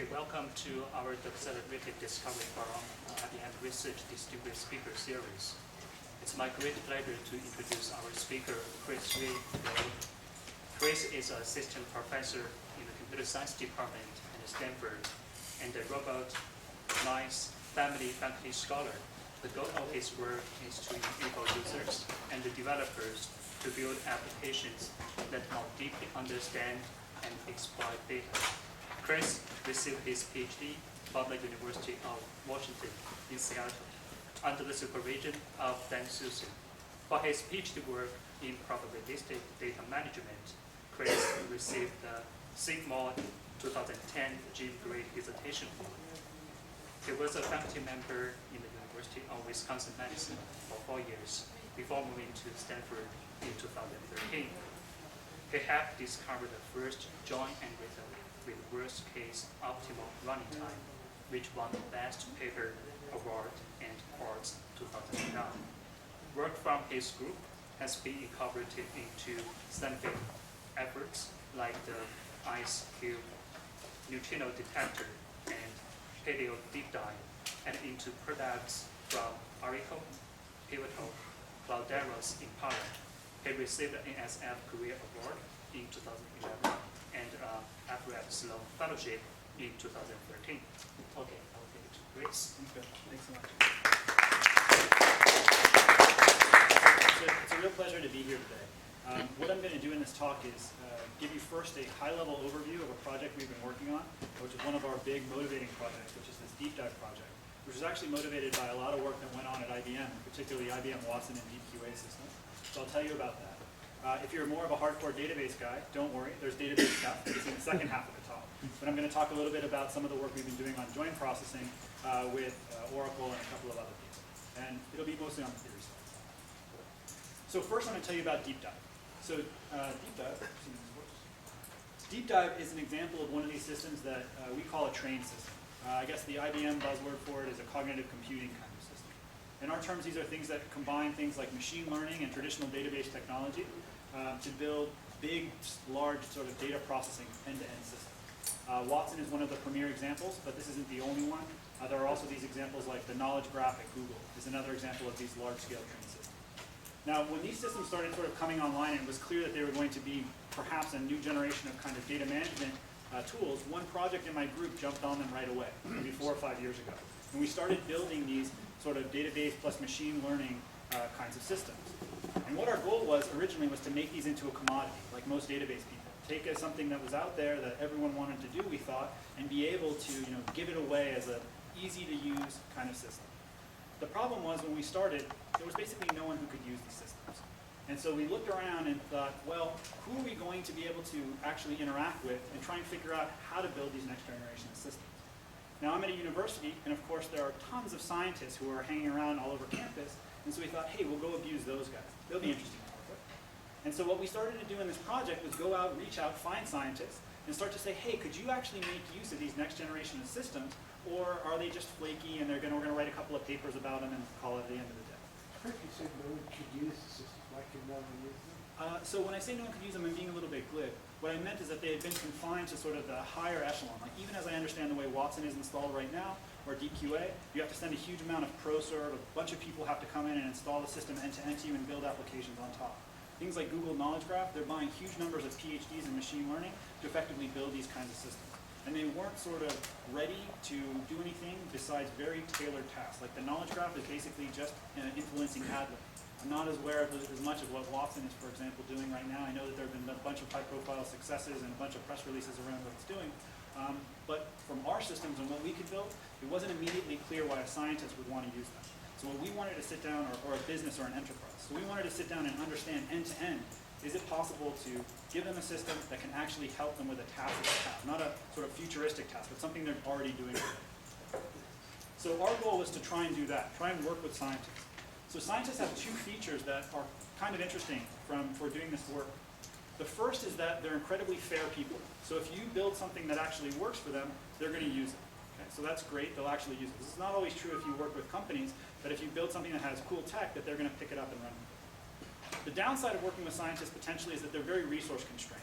Okay, welcome to our Accelerated Discovery Forum IBM Research Distinguished Speaker Series. It's my great pleasure to introduce our speaker, Chris Ray. Chris is an assistant professor in the computer science department at Stanford and a Robert Nice Family faculty scholar. The goal of his work is to enable users and the developers to build applications that more deeply understand and exploit data. Chris received his PhD from the University of Washington in Seattle under the supervision of Dan Susan. For his PhD work in probabilistic data management, Chris received the Sigmod 2010 Jim Gray Dissertation Award. He was a faculty member in the University of Wisconsin-Madison for 4 years before moving to Stanford in 2013. He helped discover the first joint algorithm with worst-case optimal running time, which won the Best Paper Award and Quartz 2009. Work from his group has been incorporated into scientific efforts like the IceCube neutrino detector and Paleo deep dive, and into products from Oracle, Pivotal, Cloudera's Impala. He received an NSF Career Award in 2011 and Alfred Sloan Fellowship in 2013. Okay, I'll give it to Chris. Okay, thanks so much. It's a real pleasure to be here today. What I'm going to do in this talk is give you first a high-level overview of a project we've been working on, which is one of our big motivating projects, which is this deep dive project, which was actually motivated by a lot of work that went on at IBM, particularly IBM Watson and Deep QA systems. So I'll tell you about that. If you're more of a hardcore database guy, don't worry, there's database stuff. It's in the second half of the talk. But I'm going to talk a little bit about some of the work we've been doing on join processing with Oracle and a couple of other people. And it'll be mostly on the theory side. So first I'm going to tell you about Deep Dive. So Deep Dive is an example of one of these systems that we call a train system. I guess the IBM buzzword for it is a cognitive computing kind of system. In our terms, these are things that combine things like machine learning and traditional database technology to build big, large sort of data processing end-to-end systems. Watson is one of the premier examples, but this isn't the only one. There are also these examples like the knowledge graph at Google is another example of these large-scale train systems. Now, when these systems started sort of coming online, it was clear that they were going to be perhaps a new generation of kind of data management tools. One project in my group jumped on them right away, maybe 4 or 5 years ago. And we started building these sort of database plus machine learning kinds of systems. And what our goal was originally was to make these into a commodity, like most database people. Take something that was out there that everyone wanted to do, we thought, and be able to give it away as an easy-to-use kind of system. The problem was when we started, there was basically no one who could use these systems. And so we looked around and thought, well, who are we going to be able to actually interact with and try and figure out how to build these next generation of systems? Now, I'm at a university, and of course, there are tons of scientists who are hanging around all over campus, and so we thought, hey, we'll go abuse those guys. They'll be interesting to work with. And so what we started to do in this project was go out, reach out, find scientists, and start to say, hey, could you actually make use of these next generation of systems, or are they just flaky, and we're going to write a couple of papers about them and call it at the end of the day? I think you said no one could use the systems. Why could no one use them? So when I say no one could use them, I'm being a little bit glib. What I meant is that they had been confined to sort of the higher echelon. Like even as I understand the way Watson is installed right now, or Deep QA, you have to send a huge amount of ProServe, a bunch of people have to come in and install the system end-to-end to you and build applications on top. Things like Google Knowledge Graph, they're buying huge numbers of PhDs in machine learning to effectively build these kinds of systems. And they weren't sort of ready to do anything besides very tailored tasks. Like the Knowledge Graph is basically just influencing Hadley. I'm not as aware of as much of what Watson is, for example, doing right now. I know that there have been a bunch of high-profile successes and a bunch of press releases around what it's doing. But from our systems and what we could build, it wasn't immediately clear why a scientist would want to use them. So when we wanted to sit down, or a business or an enterprise, so we wanted to sit down and understand end-to-end, is it possible to give them a system that can actually help them with a task that they have? Not a sort of futuristic task, but something they're already doing. So our goal was to try and do that, try and work with scientists. So scientists have two features that are kind of interesting for doing this work. The first is that they're incredibly fair people. So if you build something that actually works for them, they're going to use it. Okay? So that's great, they'll actually use it. This is not always true if you work with companies, but if you build something that has cool tech, that they're going to pick it up and run with it. The downside of working with scientists potentially is that they're very resource constrained.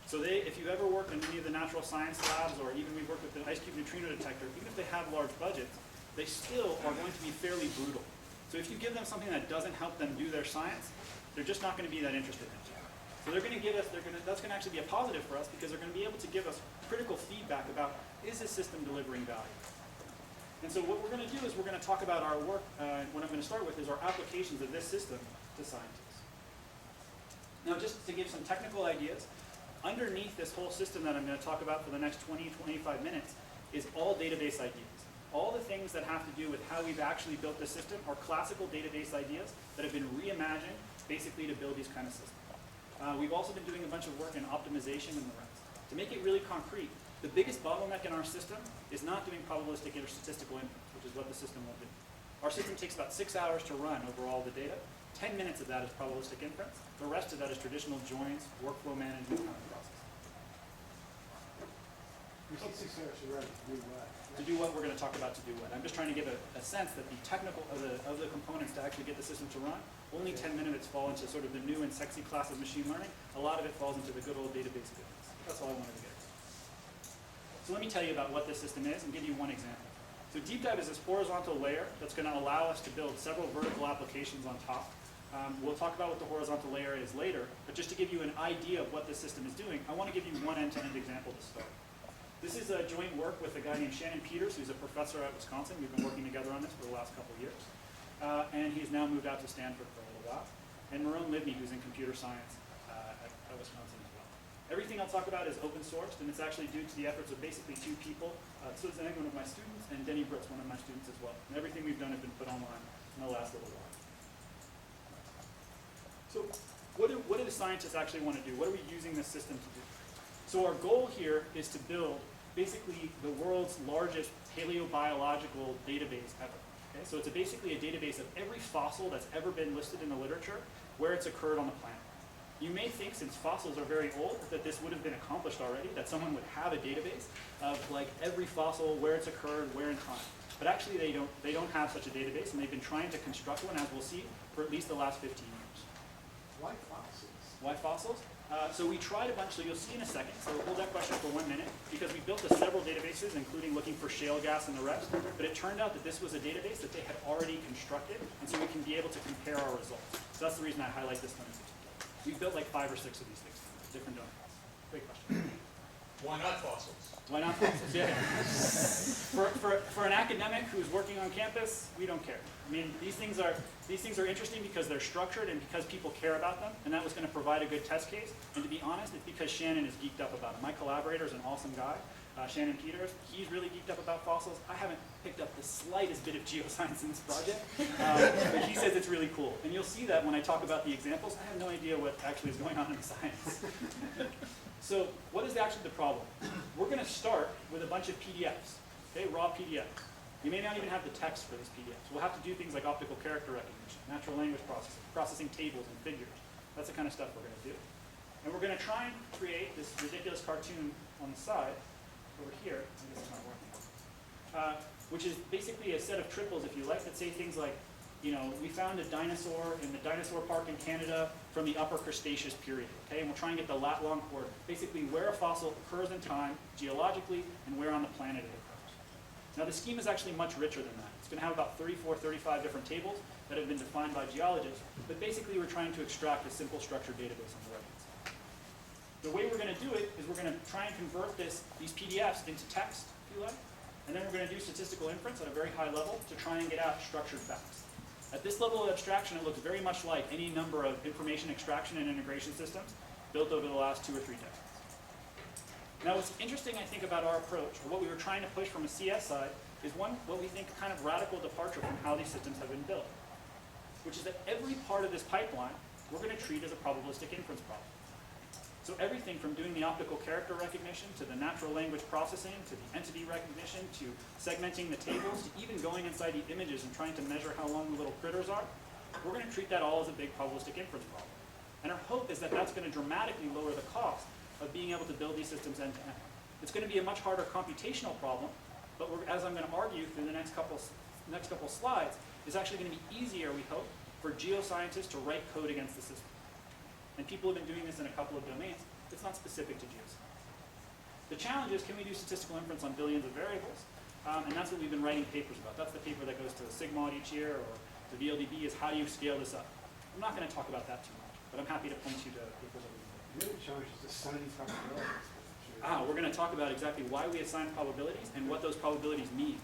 So if you've ever worked in any of the natural science labs, or even we've worked with the ice cube neutrino detector, even if they have large budgets, they still are going to be fairly brutal. So if you give them something that doesn't help them do their science, they're just not going to be that interested in it. So they're going to give us, that's going to actually be a positive for us, because they're going to be able to give us critical feedback about, is this system delivering value? And so what we're going to do is we're going to talk about our work. What I'm going to start with is our applications of this system to scientists. Now, just to give some technical ideas, underneath this whole system that I'm going to talk about for the next 20, 25 minutes is all database ideas. All the things that have to do with how we've actually built this system are classical database ideas that have been reimagined basically to build these kind of systems. We've also been doing a bunch of work in optimization and the rest. To make it really concrete, the biggest bottleneck in our system is not doing probabilistic or statistical inference, which is what the system will do. Our system takes about 6 hours to run over all the data. 10 minutes of that is probabilistic inference. The rest of that is traditional joins, workflow management, kind of process. You said 6 hours to run, to do what? To do what we're going to talk about to do what. I'm just trying to give a sense that the technical of the components to actually get the system to run, only 10 minutes fall into sort of the new and sexy class of machine learning. A lot of it falls into the good old database business. That's all I wanted to get. So let me tell you about what this system is and give you one example. So Deep Dive is this horizontal layer that's going to allow us to build several vertical applications on top. We'll talk about what the horizontal layer is later, but just to give you an idea of what this system is doing, I want to give you one end-to-end example to start. This is a joint work with a guy named Shannon Peters, who's a professor at Wisconsin. We've been working together on this for the last couple of years. And he's now moved out to Stanford for a little while. And Marone Livni, who's in computer science at Wisconsin as well. Everything I'll talk about is open sourced, and it's actually due to the efforts of basically 2 people. Sud Zhang, one of my students, and Denny Brooks, one of my students as well. And everything we've done has been put online in the last little while. So what do the scientists actually want to do? What are we using this system to do? So our goal here is to build basically the world's largest paleobiological database ever. Okay? So it's basically a database of every fossil that's ever been listed in the literature, where it's occurred on the planet. You may think, since fossils are very old, that this would have been accomplished already, that someone would have a database of like every fossil, where it's occurred, where in time. But actually they don't have such a database, and they've been trying to construct one, as we'll see, for at least the last 15 years. Why fossils? Why fossils? So we tried a bunch, so you'll see in a second. So we'll hold that question for 1 minute, because we built several databases, including looking for shale gas and the rest. But it turned out that this was a database that they had already constructed, and so we can be able to compare our results. So that's the reason I highlight this one in particular. We've built like 5 or 6 of these things, different domains. Great question. Why not fossils? Why not fossils? Yeah. For an academic who's working on campus, we don't care. I mean, these things are interesting because they're structured and because people care about them, and that was going to provide a good test case. And to be honest, it's because Shannon is geeked up about it. My collaborator is an awesome guy, Shannon Peters. He's really geeked up about fossils. I haven't picked up the slightest bit of geoscience in this project, but he says it's really cool. And you'll see that when I talk about the examples. I have no idea what actually is going on in the science. So what is actually the problem? We're going to start with a bunch of PDFs, okay, raw PDFs. You may not even have the text for these PDFs. We'll have to do things like optical character recognition, natural language processing, processing tables and figures. That's the kind of stuff we're going to do. And we're going to try and create this ridiculous cartoon on the side, over here, I guess it's not working, which is basically a set of triples, if you like, that say things like, you know, we found a dinosaur in the dinosaur park in Canada from the Upper Cretaceous period, okay? And we'll try and get the lat long coordinate, basically where a fossil occurs in time, geologically, and where on the planet it occurs. Now the scheme is actually much richer than that. It's going to have about 34, 35 different tables that have been defined by geologists, but basically we're trying to extract a simple structured database on the right-hand side. The way we're going to do it is we're going to try and convert these PDFs into text, if you like, and then we're going to do statistical inference at a very high level to try and get out structured facts. At this level of abstraction, it looks very much like any number of information extraction and integration systems built over the last 2 or 3 decades. Now what's interesting, I think, about our approach, or what we were trying to push from a CS side, is what we think kind of radical departure from how these systems have been built, which is that every part of this pipeline we're going to treat as a probabilistic inference problem. So everything from doing the optical character recognition, to the natural language processing, to the entity recognition, to segmenting the tables, to even going inside the images and trying to measure how long the little critters are, we're going to treat that all as a big probabilistic inference problem. And our hope is that that's going to dramatically lower the cost of being able to build these systems end to end. It's going to be a much harder computational problem, but as I'm going to argue through the next couple slides, it's actually going to be easier, we hope, for geoscientists to write code against the system. And people have been doing this in a couple of domains. It's not specific to geoscience. The challenge is, can we do statistical inference on billions of variables? And that's what we've been writing papers about. That's the paper that goes to the SIGMOD each year, or the VLDB, is how do you scale this up? I'm not going to talk about that too much, but I'm happy to point you to papers that we've written. The other challenge is assigning probabilities. We're going to talk about exactly why we assign probabilities and what those probabilities mean,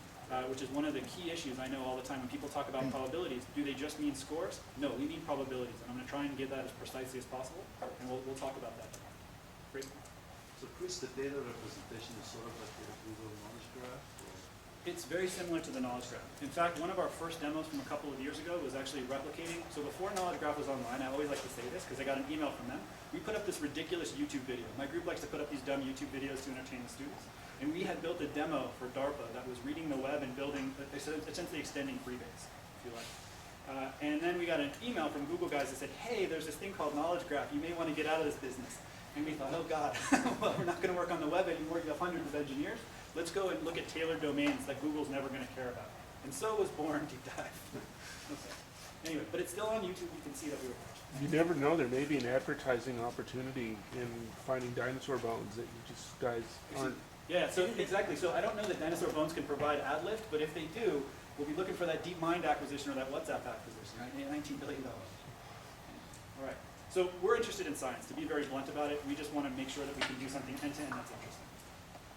which is one of the key issues I know all the time when people talk about probabilities. Do they just mean scores? No, we mean probabilities, and I'm going to try and get that as precisely as possible, and we'll talk about that tomorrow. Great. So Chris, the data representation is sort of like the Google knowledge graph? Or? It's very similar to the knowledge graph. In fact, one of our first demos from a couple of years ago was actually replicating. So before knowledge graph was online, I always like to say this because I got an email from them. We put up this ridiculous YouTube video. My group likes to put up these dumb YouTube videos to entertain the students. And we had built a demo for DARPA that was reading the web and building, essentially extending Freebase, if you like. And then we got an email from Google guys that said, hey, there's this thing called knowledge graph. You may want to get out of this business. And we thought, oh God, well, we're not going to work on the web anymore. You have hundreds of engineers. Let's go and look at tailored domains that Google's never going to care about. And so was born Deep Dive. Okay. Anyway, but it's still on YouTube. You can see that we were watching. You never know, there may be an advertising opportunity in finding dinosaur bones that you just guys aren't. Yeah, so exactly. So I don't know that Dinosaur Bones can provide ad lift, but if they do, we'll be looking for that DeepMind acquisition or that WhatsApp acquisition, right? $19 billion. All right. So we're interested in science. To be very blunt about it, we just want to make sure that we can do something end-to-end that's interesting.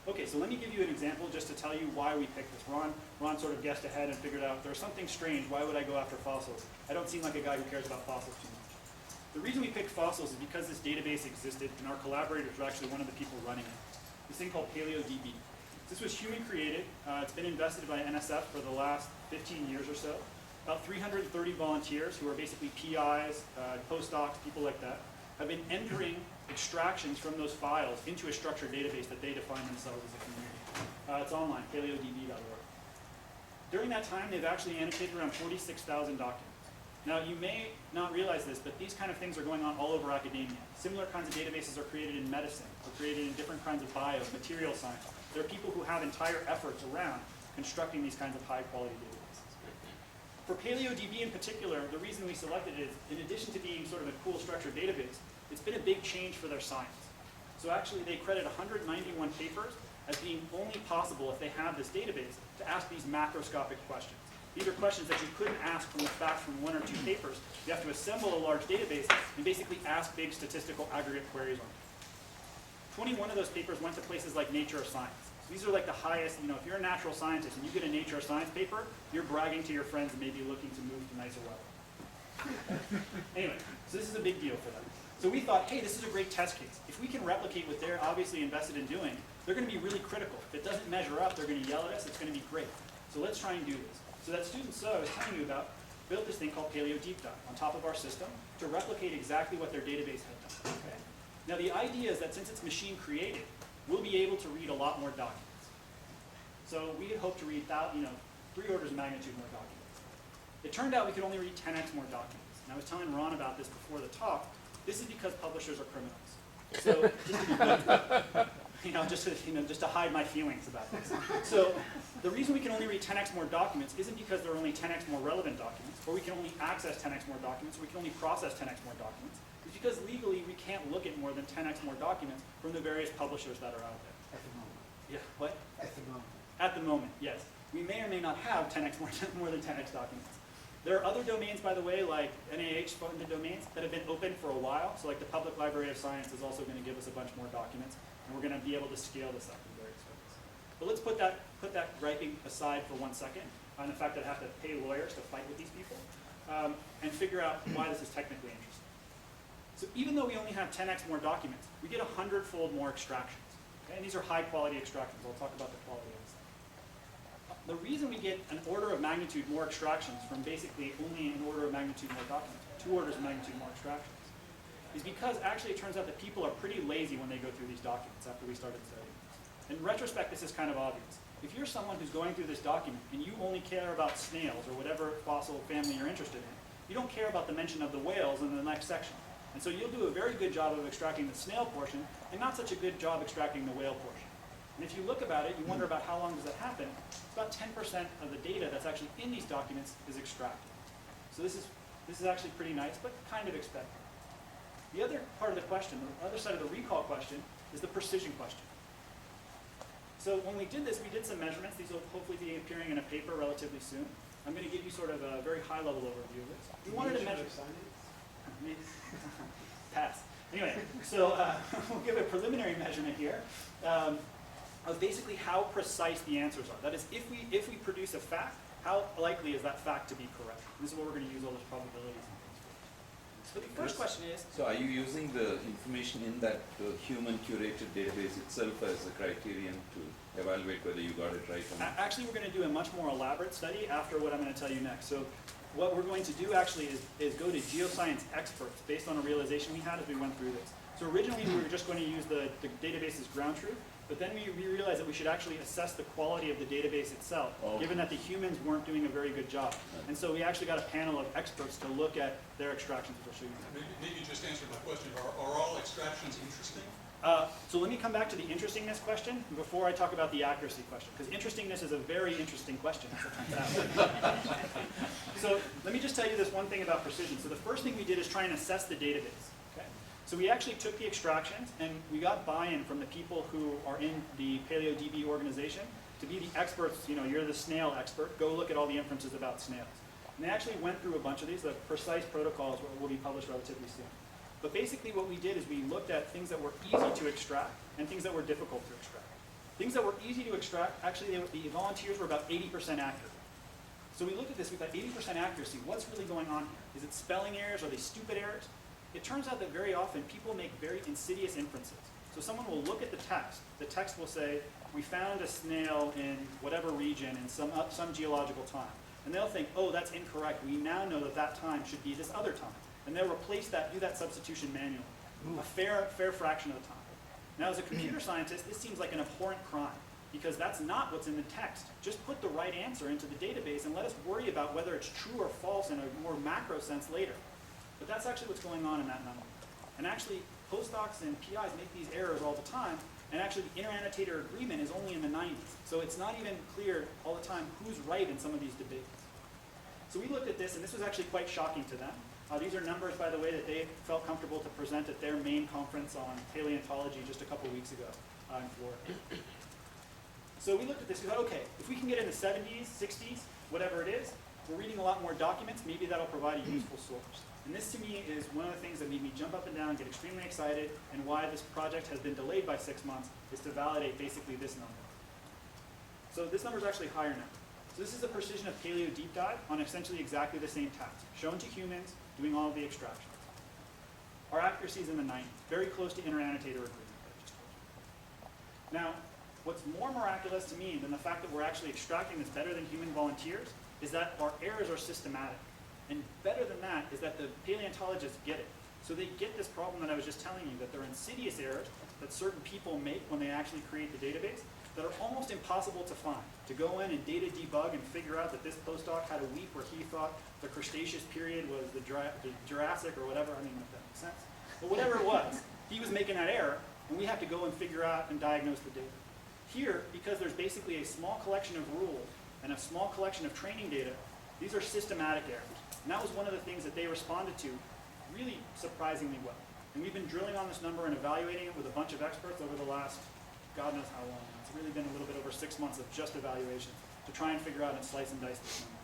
Okay, so let me give you an example just to tell you why we picked this. Ron sort of guessed ahead and figured out there's something strange. Why would I go after fossils? I don't seem like a guy who cares about fossils too much. The reason we picked fossils is because this database existed and our collaborators were actually one of the people running it. This thing called PaleoDB. This was human created. It's been invested by NSF for the last 15 years or so. About 330 volunteers who are basically PIs, postdocs, people like that, have been entering extractions from those files into a structured database that they define themselves as a community. It's online, paleodb.org. During that time, they've actually annotated around 46,000 documents. Now, you may not realize this, but these kind of things are going on all over academia. Similar kinds of databases are created in medicine, or created in different kinds of bio, material science. There are people who have entire efforts around constructing these kinds of high-quality databases. For PaleoDB in particular, the reason we selected it is, in addition to being sort of a cool structured database, it's been a big change for their science. So actually, they credit 191 papers as being only possible if they have this database to ask these macroscopic questions. These are questions that you couldn't ask from the facts from one or two papers. You have to assemble a large database and basically ask big statistical aggregate queries on it. 21 of those papers went to places like Nature or Science. So these are like the highest, if you're a natural scientist and you get a Nature or Science paper, you're bragging to your friends and maybe looking to move to nicer weather. Anyway, so this is a big deal for them. So we thought, hey, this is a great test case. If we can replicate what they're obviously invested in doing, they're going to be really critical. If it doesn't measure up, they're going to yell at us. It's going to be great. So let's try and do this. So that student So I was telling you about built this thing called PaleoDB on top of our system to replicate exactly what their database had done. Okay? Now the idea is that since it's machine created, we'll be able to read a lot more documents. So we had hoped to read 3 orders of magnitude more documents. It turned out we could only read 10x more documents. And I was telling Ron about this before the talk. This is because publishers are criminals. So just to hide my feelings about this. So the reason we can only read 10x more documents isn't because there are only 10x more relevant documents, or we can only access 10x more documents, or we can only process 10x more documents. It's because legally we can't look at more than 10x more documents from the various publishers that are out there. At the moment. Yeah, what? At the moment. At the moment, yes. We may or may not have 10x more than 10x documents. There are other domains, by the way, like NIH-funded domains that have been open for a while. So like the Public Library of Science is also going to give us a bunch more documents, and we're going to be able to scale this up in various ways. But let's put that griping aside for 1 second on the fact that I have to pay lawyers to fight with these people and figure out why this is technically interesting. So even though we only have 10x more documents, we get 100-fold more extractions. Okay? And these are high-quality extractions. I'll talk about the quality of this. The reason we get an order of magnitude more extractions from basically only an order of magnitude more documents, 2 orders of magnitude more extractions, is because actually it turns out that people are pretty lazy when they go through these documents after we started studying. In retrospect, this is kind of obvious. If you're someone who's going through this document and you only care about snails or whatever fossil family you're interested in, you don't care about the mention of the whales in the next section. And so you'll do a very good job of extracting the snail portion and not such a good job extracting the whale portion. And if you look about it, you wonder about how long does that happen. It's about 10% of the data that's actually in these documents is extracted. So this is actually pretty nice, but kind of expected. The other part of the question, the other side of the recall question, is the precision question. So when we did this, we did some measurements. These will hopefully be appearing in a paper relatively soon. I'm going to give you sort of a very high-level overview of this. We wanted to measure pass. Anyway, so we'll give a preliminary measurement here of basically how precise the answers are. That is, if we produce a fact, how likely is that fact to be correct? And this is what we're going to use all those probabilities and things for. So the first question is, So are you using the information in that human curated database itself as a criterion to evaluate whether you got it right or not? actually we're going to do a much more elaborate study after what I'm going to tell you next. So what we're going to do actually is go to geoscience experts based on a realization we had as we went through this. So originally we were just going to use the database's ground truth, but then we realized that we should actually assess the quality of the database itself, Okay. given that the humans weren't doing a very good job. And so we actually got a panel of experts to look at their extractions, which I'll show you. Maybe you just answered my question. Are all extractions interesting? So let me come back to the interestingness question before I talk about the accuracy question, because interestingness is a very interesting question. As it turns out. So let me just tell you this one thing about precision. So the first thing we did is try and assess the database. Okay? So we actually took the extractions and we got buy-in from the people who are in the PaleoDB organization to be the experts. You know, you're the snail expert. Go look at all the inferences about snails. And they actually went through a bunch of these. The precise protocols will be published relatively soon. But basically what we did is we looked at things that were easy to extract and things that were difficult to extract. Things that were easy to extract, actually the volunteers were about 80% accurate. So we looked at this, we thought 80% accuracy, what's really going on here? Is it spelling errors? Are they stupid errors? It turns out that very often people make very insidious inferences. So someone will look at the text will say, we found a snail in whatever region in some geological time. And they'll think, oh, that's incorrect. We now know that that time should be this other time. And they'll replace that, do that substitution manually, a fair fraction of the time. Now, as a computer scientist, this seems like an abhorrent crime, because that's not what's in the text. Just put the right answer into the database and let us worry about whether it's true or false in a more macro sense later. But that's actually what's going on in that number. And actually, postdocs and PIs make these errors all the time, and actually the inter-annotator agreement is only in the 90s. So it's not even clear all the time who's right in some of these debates. So we looked at this, and this was actually quite shocking to them. These are numbers, by the way, that they felt comfortable to present at their main conference on paleontology just a couple weeks ago in Florida. So we looked at this, we thought, okay, if we can get in the 70s, 60s, whatever it is, we're reading a lot more documents, maybe that'll provide a useful source. And this to me is one of the things that made me jump up and down, get extremely excited, and why this project has been delayed by 6 months, is to validate basically this number. So this number is actually higher now. So this is a precision of Paleo deep dive on essentially exactly the same task, shown to humans, doing all of the extractions. Our accuracy is in the 90s, very close to inter-annotator agreement that I just told you. Now, what's more miraculous to me than the fact that we're actually extracting this better than human volunteers is that our errors are systematic. And better than that is that the paleontologists get it. So they get this problem that I was just telling you, that there are insidious errors that certain people make when they actually create the database that are almost impossible to find. To go in and data debug and figure out that this postdoc had a week where he thought the Cretaceous period was the Jurassic or whatever, I don't even know if that makes sense. But whatever it was, he was making that error, and we have to go and figure out and diagnose the data. Here, because there's basically a small collection of rules and a small collection of training data, these are systematic errors. And that was one of the things that they responded to really surprisingly well. And we've been drilling on this number and evaluating it with a bunch of experts over the last, God knows how long. It's really been a little bit over 6 months of just evaluation to try and figure out and slice and dice this number.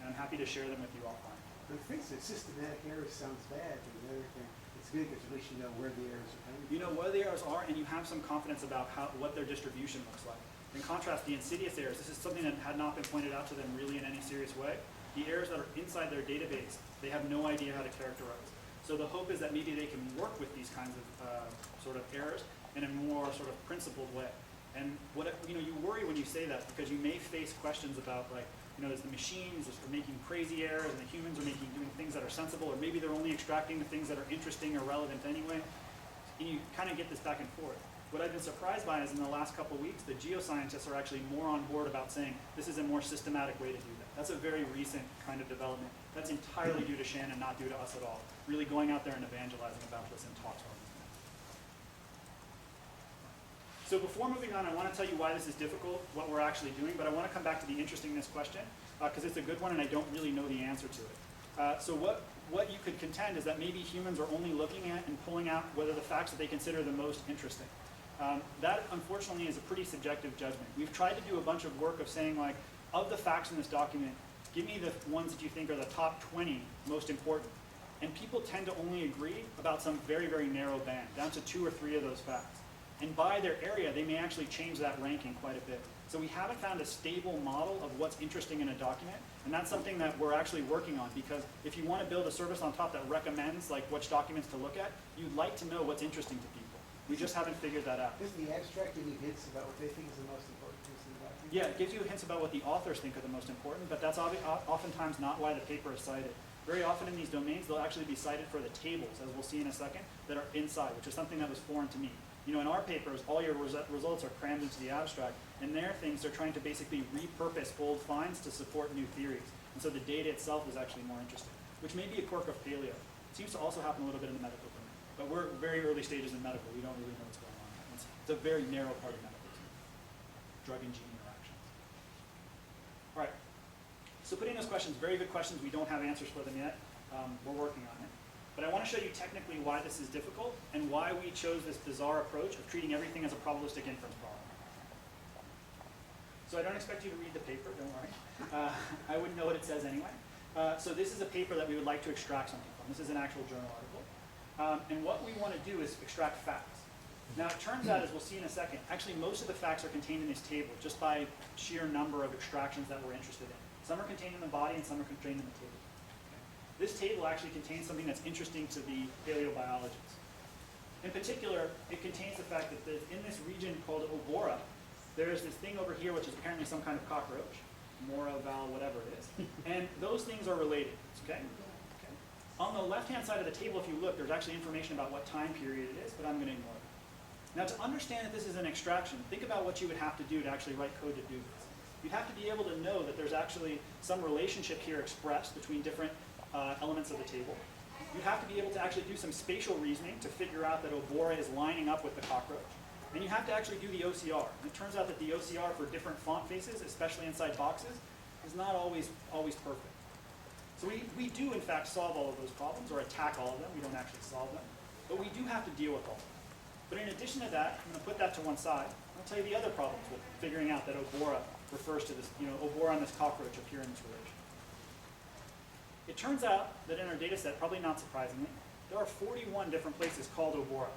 And I'm happy to share them with you offline. The things that systematic errors sounds bad, but the other thing, it's good because at least you know where the errors are coming from. You know where the errors are, and you have some confidence about what their distribution looks like. In contrast, the insidious errors, this is something that had not been pointed out to them really in any serious way. The errors that are inside their database, they have no idea how to characterize. So the hope is that maybe they can work with these kinds of sort of errors in a more sort of principled way. And you worry when you say that because you may face questions about is the machines are making crazy errors and the humans are doing things that are sensible, or maybe they're only extracting the things that are interesting or relevant anyway. And you kind of get this back and forth. What I've been surprised by is in the last couple of weeks, the geoscientists are actually more on board about saying this is a more systematic way to do that. That's a very recent kind of development. That's entirely due to Shannon, not due to us at all. Really going out there and evangelizing about this in talks on this. So before moving on, I want to tell you why this is difficult, what we're actually doing, but I want to come back to the interestingness question, because it's a good one and I don't really know the answer to it. So what you could contend is that maybe humans are only looking at and pulling out whether the facts that they consider the most interesting. That, unfortunately, is a pretty subjective judgment. We've tried to do a bunch of work of saying, like, of the facts in this document, give me the ones that you think are the top 20 most important. And people tend to only agree about some very, very narrow band, down to 2 or 3 of those facts. And by their area, they may actually change that ranking quite a bit. So we haven't found a stable model of what's interesting in a document, and that's something that we're actually working on, because if you want to build a service on top that recommends like which documents to look at, you'd like to know what's interesting to people. We just haven't figured that out. Doesn't the abstract give you hints about what they think is the most important things in the document? Yeah, it gives you hints about what the authors think are the most important, but that's oftentimes not why the paper is cited. Very often in these domains, they'll actually be cited for the tables, as we'll see in a second, that are inside, which is something that was foreign to me. You know, in our papers, all your results are crammed into the abstract. In their things, they're trying to basically repurpose old finds to support new theories. And so the data itself is actually more interesting, which may be a quirk of paleo. It seems to also happen a little bit in the medical domain. But we're very early stages in medical. We don't really know what's going on. It's a very narrow part of medical, drug and gene interactions. All right. So putting those questions, very good questions. We don't have answers for them yet. We're working on it. But I want to show you technically why this is difficult and why we chose this bizarre approach of treating everything as a probabilistic inference problem. So I don't expect you to read the paper, don't worry. I wouldn't know what it says anyway. So this is a paper that we would like to extract something from. This is an actual journal article. And what we want to do is extract facts. Now it turns out, as we'll see in a second, actually most of the facts are contained in this table just by sheer number of extractions that we're interested in. Some are contained in the body and some are contained in the table. This table actually contains something that's interesting to the paleobiologists. In particular, it contains the fact that in this region called Obora, there is this thing over here which is apparently some kind of cockroach, Mora, Val, whatever it is, and those things are related, okay? On the left-hand side of the table, if you look, there's actually information about what time period it is, but I'm going to ignore it. Now, to understand that this is an extraction, think about what you would have to do to actually write code to do this. You'd have to be able to know that there's actually some relationship here expressed between different elements of the table. You'd have to be able to actually do some spatial reasoning to figure out that Obora is lining up with the cockroach. And you have to actually do the OCR. And it turns out that the OCR for different font faces, especially inside boxes, is not always perfect. So we do, in fact, solve all of those problems, or attack all of them. We don't actually solve them. But we do have to deal with all of them. But in addition to that, I'm going to put that to one side. I'll tell you the other problems with figuring out that Obora refers to this, Obora and this cockroach appear in this relation. It turns out that in our data set, probably not surprisingly, there are 41 different places called Obora.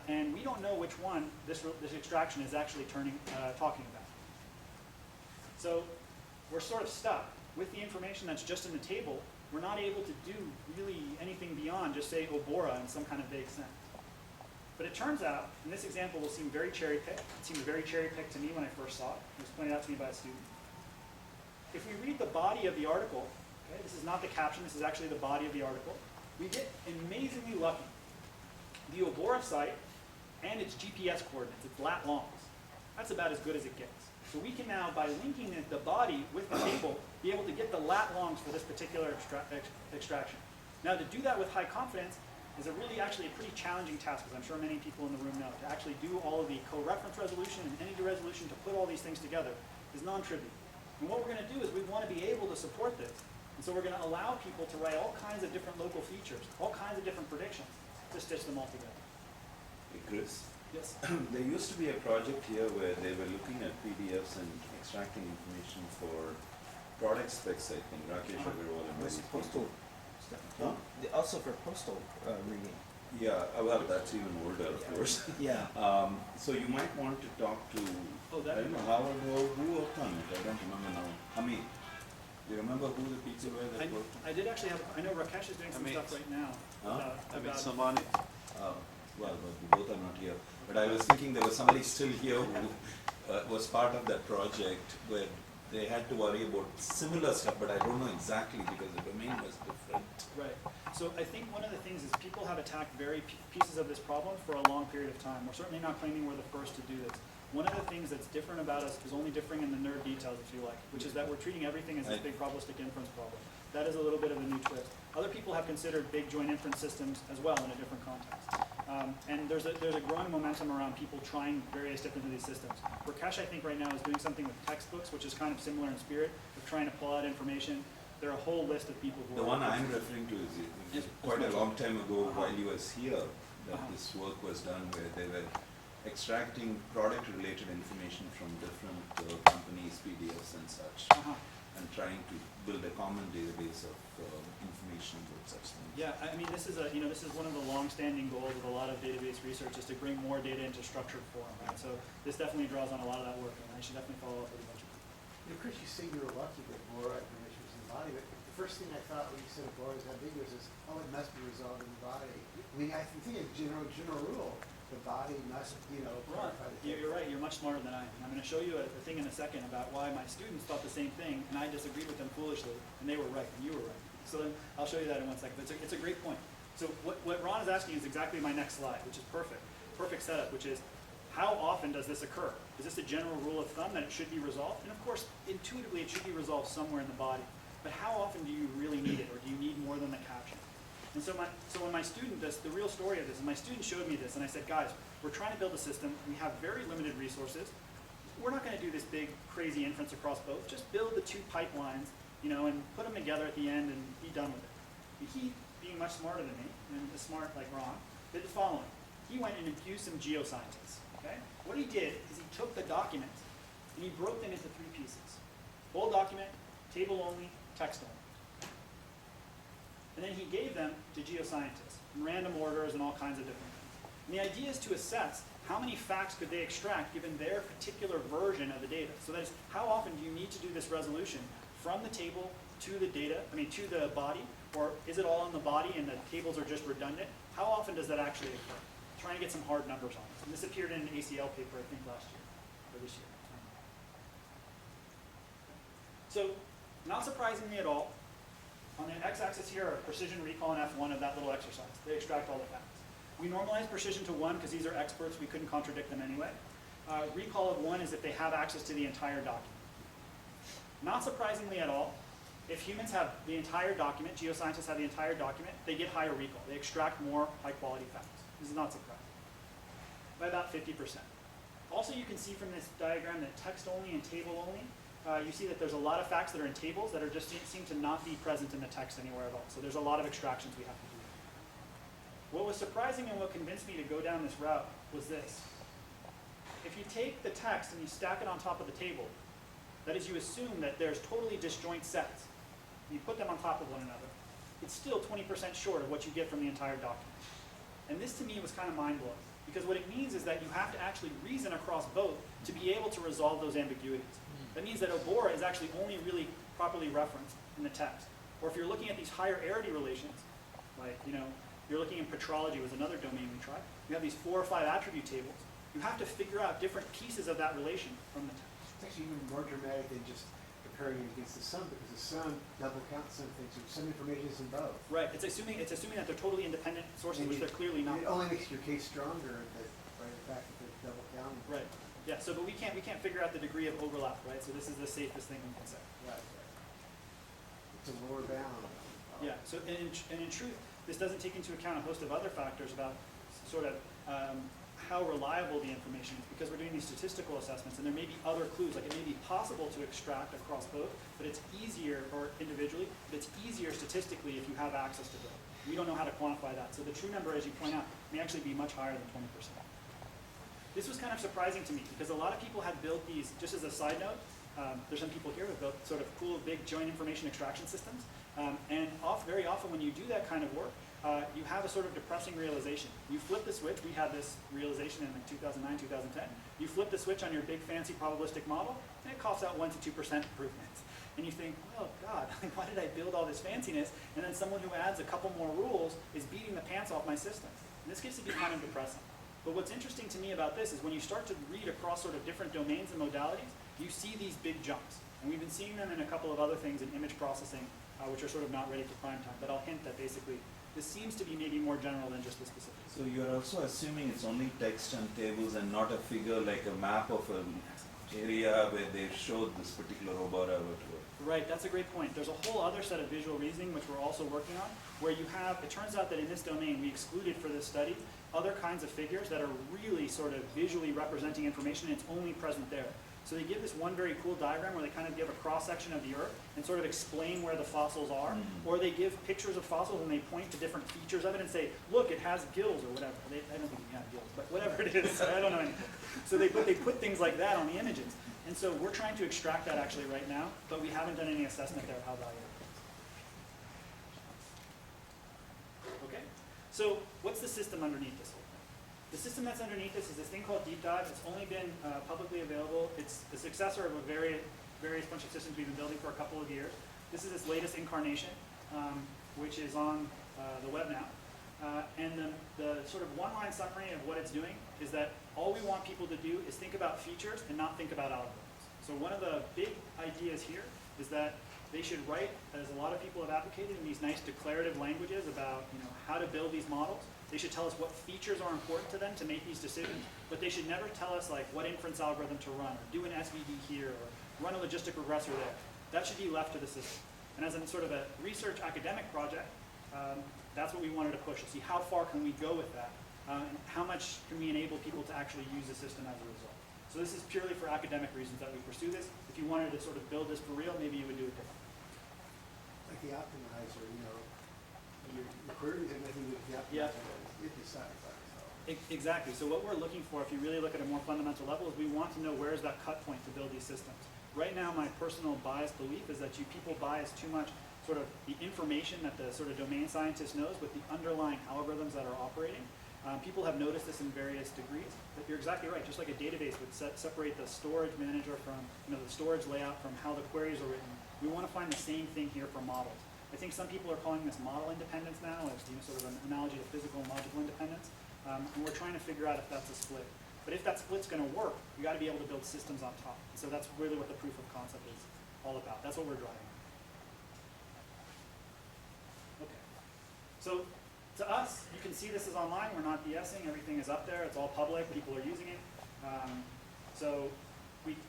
And we don't know which one this extraction is actually talking about. So we're sort of stuck with the information that's just in the table. We're not able to do really anything beyond just say Obora in some kind of vague sense. But it turns out, and this example will seem very cherry-picked. It seemed very cherry-picked to me when I first saw it. It was pointed out to me by a student. If we read the body of the article, okay, this is not the caption, this is actually the body of the article, we get amazingly lucky. The Obora site and its GPS coordinates, its lat longs, that's about as good as it gets. So we can now, by linking the body with the table, be able to get the lat longs for this particular extraction. Now, to do that with high confidence is actually a pretty challenging task, as I'm sure many people in the room know. To actually do all of the co-reference resolution and entity resolution, to put all these things together, is non-trivial. And what we're going to do is we want to be able to support this. And so we're going to allow people to write all kinds of different local features, all kinds of different predictions, to stitch them all together. Hey, Chris, Yes? there used to be a project here where they were looking at PDFs and extracting information for product specs, I think, Rakesh Agarwal and With those postal people. stuff. Huh? Also for postal reading. Yeah, well, that's even older, of course. Yeah. So you might want to talk to, Oh, I don't know, Howard, who worked on it? I don't remember now. Hamid, do you remember who the people were that worked? I did actually have, I know Rakesh is doing some stuff right now. Huh? About Samani. Well, we both are not here. But I was thinking there was somebody still here who was part of that project where they had to worry about similar stuff, but I don't know exactly because the domain was different. Right. So I think one of the things is people have attacked pieces of this problem for a long period of time. We're certainly not claiming we're the first to do this. One of the things that's different about us is only differing in the nerd details, if you like, which is that we're treating everything as this big probabilistic inference problem. That is a little bit of a new twist. Other people have considered big joint inference systems as well in a different context. And there's a growing momentum around people trying various different of these systems. Rakesh, I think, right now is doing something with textbooks, which is kind of similar in spirit, of trying to pull out information. There are a whole list of people who The are. one I'm referring to is Yes, quite a please. long time ago Uh-huh. while you was here, that Uh-huh. this work was done where they were extracting product-related information from different companies, PDFs and such, Uh-huh. and trying to build a common database of information about such things. Yeah, I mean, this is this is one of the long-standing goals of a lot of database research is to bring more data into structured form, right? So this definitely draws on a lot of that work, and I should definitely follow up with a bunch of people. You know, Chris, you say you were lucky that Bora information was in the body, but the first thing I thought when you said Bora is ambiguous is, oh, it must be resolved in the body. I mean, I think a general rule, the body must, Ron, clarify the you're right, you're much smarter than I am. And I'm going to show you a thing in a second about why my students thought the same thing, and I disagreed with them foolishly, and they were right, and you were right. So then I'll show you that in 1 second. But it's a great point. So what Ron is asking is exactly my next slide, which is perfect. Perfect setup, which is, how often does this occur? Is this a general rule of thumb that it should be resolved? And of course, intuitively, it should be resolved somewhere in the body. But how often do you really need it, or do you need more than the caption? And so when my student does, the real story of this, and my student showed me this, and I said, guys, we're trying to build a system. We have very limited resources. We're not going to do this big, crazy inference across both. Just build the two pipelines, and put them together at the end and be done with it. And he, being much smarter than me, and smart like Ron, did the following. He went and infused some geoscientists. Okay? What he did is he took the documents and he broke them into 3 pieces. Whole document, table only, text only. And then he gave them to geoscientists in random orders and all kinds of different things. And the idea is to assess how many facts could they extract given their particular version of the data. So that is, how often do you need to do this resolution from the table to the to the body, or is it all in the body and the tables are just redundant? How often does that actually occur? Trying to get some hard numbers on this. And this appeared in an ACL paper, I think, last year, or this year. So, not surprisingly at all, on the x-axis here are precision, recall, and F1 of that little exercise. They extract all the facts. We normalize precision to 1 because these are experts. We couldn't contradict them anyway. Recall of 1 is if they have access to the entire document. Not surprisingly at all, if humans have the entire document, geoscientists have the entire document, they get higher recall. They extract more high-quality facts. This is not surprising. By about 50%. Also, you can see from this diagram that text only and table only, you see that there's a lot of facts that are in tables that are just seem to not be present in the text anywhere at all. So there's a lot of extractions we have to do. What was surprising and what convinced me to go down this route was this. If you take the text and you stack it on top of the table, that is, you assume that there's totally disjoint sets, and you put them on top of one another, it's still 20% short of what you get from the entire document. And this to me was kind of mind-blowing, because what it means is that you have to actually reason across both to be able to resolve those ambiguities. That means that Obora is actually only really properly referenced in the text. Or if you're looking at these higher arity relations, like, you're looking in petrology was another domain we tried. You have these 4 or 5 attribute tables. You have to figure out different pieces of that relation from the text. It's actually even more dramatic than just comparing it against the sun, because the sun double counts some things, so some information is in both. Right, it's assuming that they're totally independent sources, which they're clearly not. It only makes your case stronger, the fact that they're double counting. Right, yeah, so but we can't figure out the degree of overlap, right? So this is the safest thing we can say. Right. It's a lower bound. Yeah, so and in truth, this doesn't take into account a host of other factors about sort of how reliable the information is, because we're doing these statistical assessments, and there may be other clues, like it may be possible to extract across both, but it's easier, or individually, but it's easier statistically if you have access to both. We don't know how to quantify that, so the true number, as you point out, may actually be much higher than 20%. This was kind of surprising to me, because a lot of people had built these, just as a side note, there's some people here who built sort of cool, big joint information extraction systems, and very often when you do that kind of work, you have a sort of depressing realization. You flip the switch, we had this realization in like 2009, 2010. You flip the switch on your big fancy probabilistic model, and it coughs out 1 to 2% improvements. And you think, well, God, why did I build all this fanciness? And then someone who adds a couple more rules is beating the pants off my system. And this gets to be kind of depressing. But what's interesting to me about this is when you start to read across sort of different domains and modalities, you see these big jumps. And we've been seeing them in a couple of other things in image processing, which are sort of not ready for prime time. But I'll hint that basically this seems to be maybe more general than just the specifics. So you're also assuming it's only text and tables and not a figure like a map of an area where they showed this particular Obora or whatever. Right, that's a great point. There's a whole other set of visual reasoning which we're also working on, where you have, it turns out that in this domain we excluded for this study other kinds of figures that are really sort of visually representing information, and it's only present there. So they give this one very cool diagram where they kind of give a cross-section of the Earth and sort of explain where the fossils are. Or they give pictures of fossils and they point to different features of it and say, look, it has gills or whatever. I don't think it has gills, but whatever it is, I don't know anything. So they put things like that on the images. And so we're trying to extract that actually right now, but we haven't done any assessment there of how valuable it is. Okay, so what's the system underneath this whole thing? The system that's underneath this is this thing called Deep Dive. It's only been publicly available. It's the successor of a various bunch of systems we've been building for a couple of years. This is its latest incarnation, which is on the web now. And the sort of one-line summary of what it's doing is that all we want people to do is think about features and not think about algorithms. So one of the big ideas here is that they should write, as a lot of people have advocated, in these nice declarative languages about how to build these models. They should tell us what features are important to them to make these decisions, but they should never tell us like what inference algorithm to run, or do an SVD here, or run a logistic regressor there. That should be left to the system. And as a sort of a research academic project, that's what we wanted to push, to see how far can we go with that, and how much can we enable people to actually use the system as a result. So this is purely for academic reasons that we pursue this. If you wanted to sort of build this for real, maybe you would do it differently. Like the optimizer, your queries and everything with the optimizer, it decides on itself. Exactly. So what we're looking for, if you really look at a more fundamental level, is we want to know where's that cut point to build these systems. Right now, my personal biased belief is that people bias too much sort of the information that the sort of domain scientist knows with the underlying algorithms that are operating. People have noticed this in various degrees, but you're exactly right. Just like a database would separate the storage manager from the storage layout from how the queries are written, we want to find the same thing here for models. I think some people are calling this model independence now, as sort of an analogy to physical and logical independence, and we're trying to figure out if that's a split. But if that split's going to work, we got to be able to build systems on top. And so that's really what the proof of concept is all about. That's what we're driving. Okay. So to us, you can see this is online. We're not BSing. Everything is up there. It's all public. People are using it. So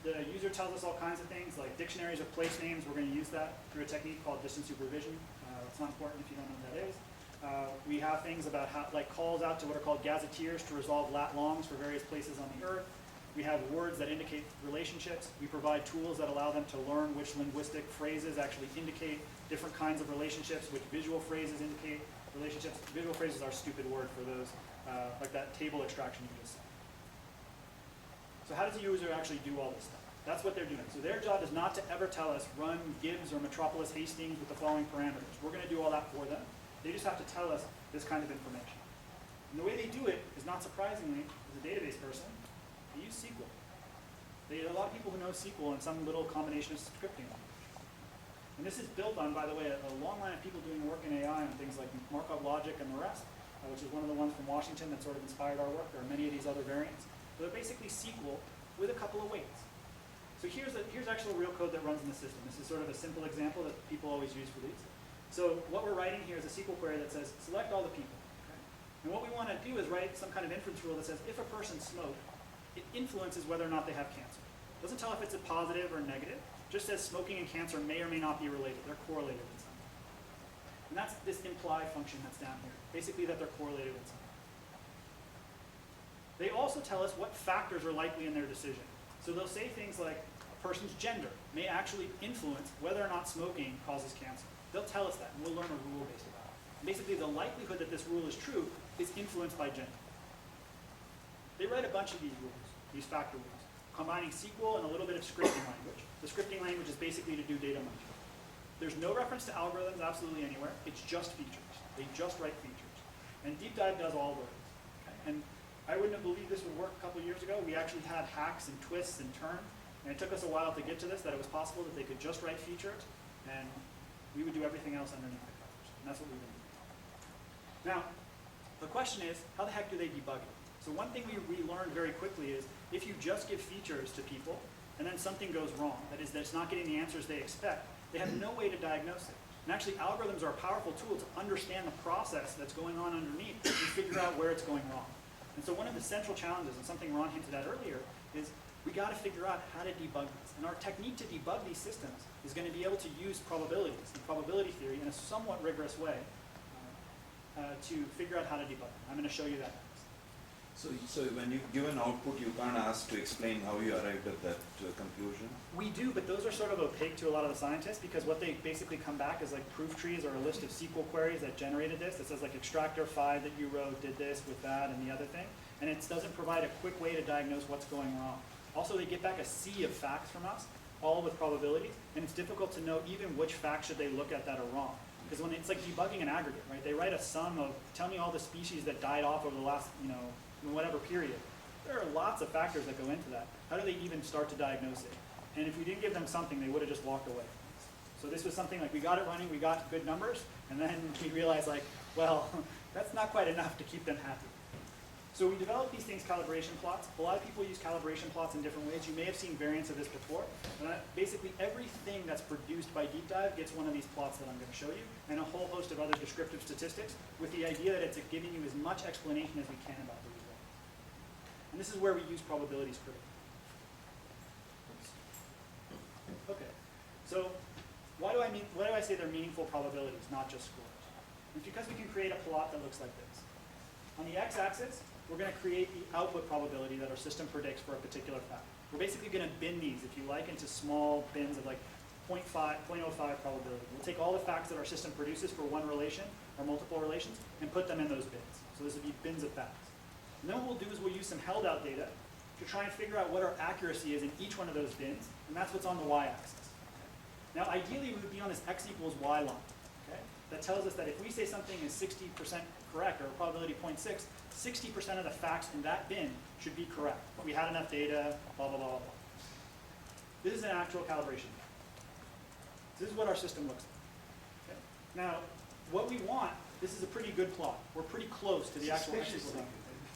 the user tells us all kinds of things, like dictionaries of place names. We're going to use that through a technique called distance supervision. It's not important if you don't know what that is. We have things about how, like calls out to what are called gazetteers to resolve lat longs for various places on the earth. We have words that indicate relationships. We provide tools that allow them to learn which linguistic phrases actually indicate different kinds of relationships, which visual phrases indicate relationships. Visual phrases are a stupid word for those, like that table extraction you just saw. So how does the user actually do all this stuff? That's what they're doing. So their job is not to ever tell us, run Gibbs or Metropolis Hastings with the following parameters. We're going to do all that for them. They just have to tell us this kind of information. And the way they do it is, not surprisingly, as a database person, they use SQL. A lot of people who know SQL and some little combination of scripting language. And this is built on, by the way, a long line of people doing work in AI on things like Markov logic and the rest, which is one of the ones from Washington that sort of inspired our work. There are many of these other variants. But they're basically SQL with a couple of weights. So here's actual real code that runs in the system. This is sort of a simple example that people always use for these. So what we're writing here is a SQL query that says, select all the people. Okay? And what we want to do is write some kind of inference rule that says, if a person smoked, it influences whether or not they have cancer. It doesn't tell if it's a positive or negative. It just says smoking and cancer may or may not be related. They're correlated in some way. And that's this imply function that's down here. Basically that they're correlated in some way. They also tell us what factors are likely in their decision. So they'll say things like a person's gender may actually influence whether or not smoking causes cancer. They'll tell us that, and we'll learn a rule based on it. Basically, the likelihood that this rule is true is influenced by gender. They write a bunch of these rules, these factor rules, combining SQL and a little bit of scripting language. The scripting language is basically to do data mining. There's no reference to algorithms absolutely anywhere. It's just features. They just write features. And Deep Dive does all those. Okay? And I wouldn't have believed this would work a couple of years ago. We actually had hacks and twists and turns. And it took us a while to get to this, that it was possible that they could just write features, and we would do everything else underneath the covers. And that's what we've been doing. Now, the question is, how the heck do they debug it? So one thing we learned very quickly is, if you just give features to people, and then something goes wrong, that is, that it's not getting the answers they expect, they have no way to diagnose it. And actually, algorithms are a powerful tool to understand the process that's going on underneath and figure out where it's going wrong. And so one of the central challenges, and something Ron hinted at earlier, is we got to figure out how to debug this. And our technique to debug these systems is going to be able to use probabilities and probability theory in a somewhat rigorous way to figure out how to debug them. I'm going to show you that next. So when you give an output, you can't ask to explain how you arrived at that conclusion? We do, but those are sort of opaque to a lot of the scientists because what they basically come back is like proof trees or a list of SQL queries that generated this. It says like extractor 5 that you wrote did this with that and the other thing. And it doesn't provide a quick way to diagnose what's going wrong. Also, they get back a sea of facts from us, all with probabilities, and it's difficult to know even which facts should they look at that are wrong. Because when it's like debugging an aggregate, right? They write a sum of, tell me all the species that died off over the last, whatever period. There are lots of factors that go into that. How do they even start to diagnose it? And if we didn't give them something, they would have just walked away. So this was something like we got it running, we got good numbers, and then we realized like, well, that's not quite enough to keep them happy. So we developed these things, calibration plots. A lot of people use calibration plots in different ways. You may have seen variants of this before. Basically, everything that's produced by Deep Dive gets one of these plots that I'm going to show you, and a whole host of other descriptive statistics with the idea that it's giving you as much explanation as we can about the result. And this is where we use probabilities critically. Okay, so why do I say they're meaningful probabilities, not just scores? It's because we can create a plot that looks like this. On the x-axis, we're going to create the output probability that our system predicts for a particular fact. We're basically going to bin these, if you like, into small bins of like 0.05 probability. We'll take all the facts that our system produces for one relation or multiple relations and put them in those bins. So those would be bins of facts. And then what we'll do is we'll use some held out data to try and figure out what our accuracy is in each one of those bins, and that's what's on the y-axis. Now ideally we would be on this x equals y line. Okay? That tells us that if we say something is 60% correct, or a probability 0.6, 60% of the facts in that bin should be correct. We had enough data, blah, blah, blah, blah. This is an actual calibration. This is what our system looks like. Okay? Now, what we want, this is a pretty good plot. We're pretty close to the actual x equals y.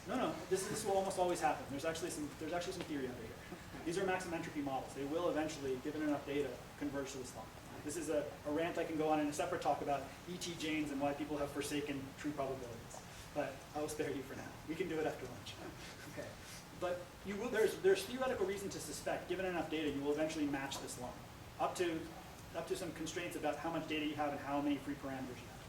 No, this will almost always happen. There's actually some theory under here. These are maximum entropy models. They will eventually, given enough data, converge to this line. This is a rant I can go on in a separate talk about E.T. Jaynes and why people have forsaken true probabilities. But I'll spare you for now. We can do it after lunch. Okay. But you will, there's theoretical reason to suspect, given enough data, you will eventually match this line. Up to some constraints about how much data you have and how many free parameters you have.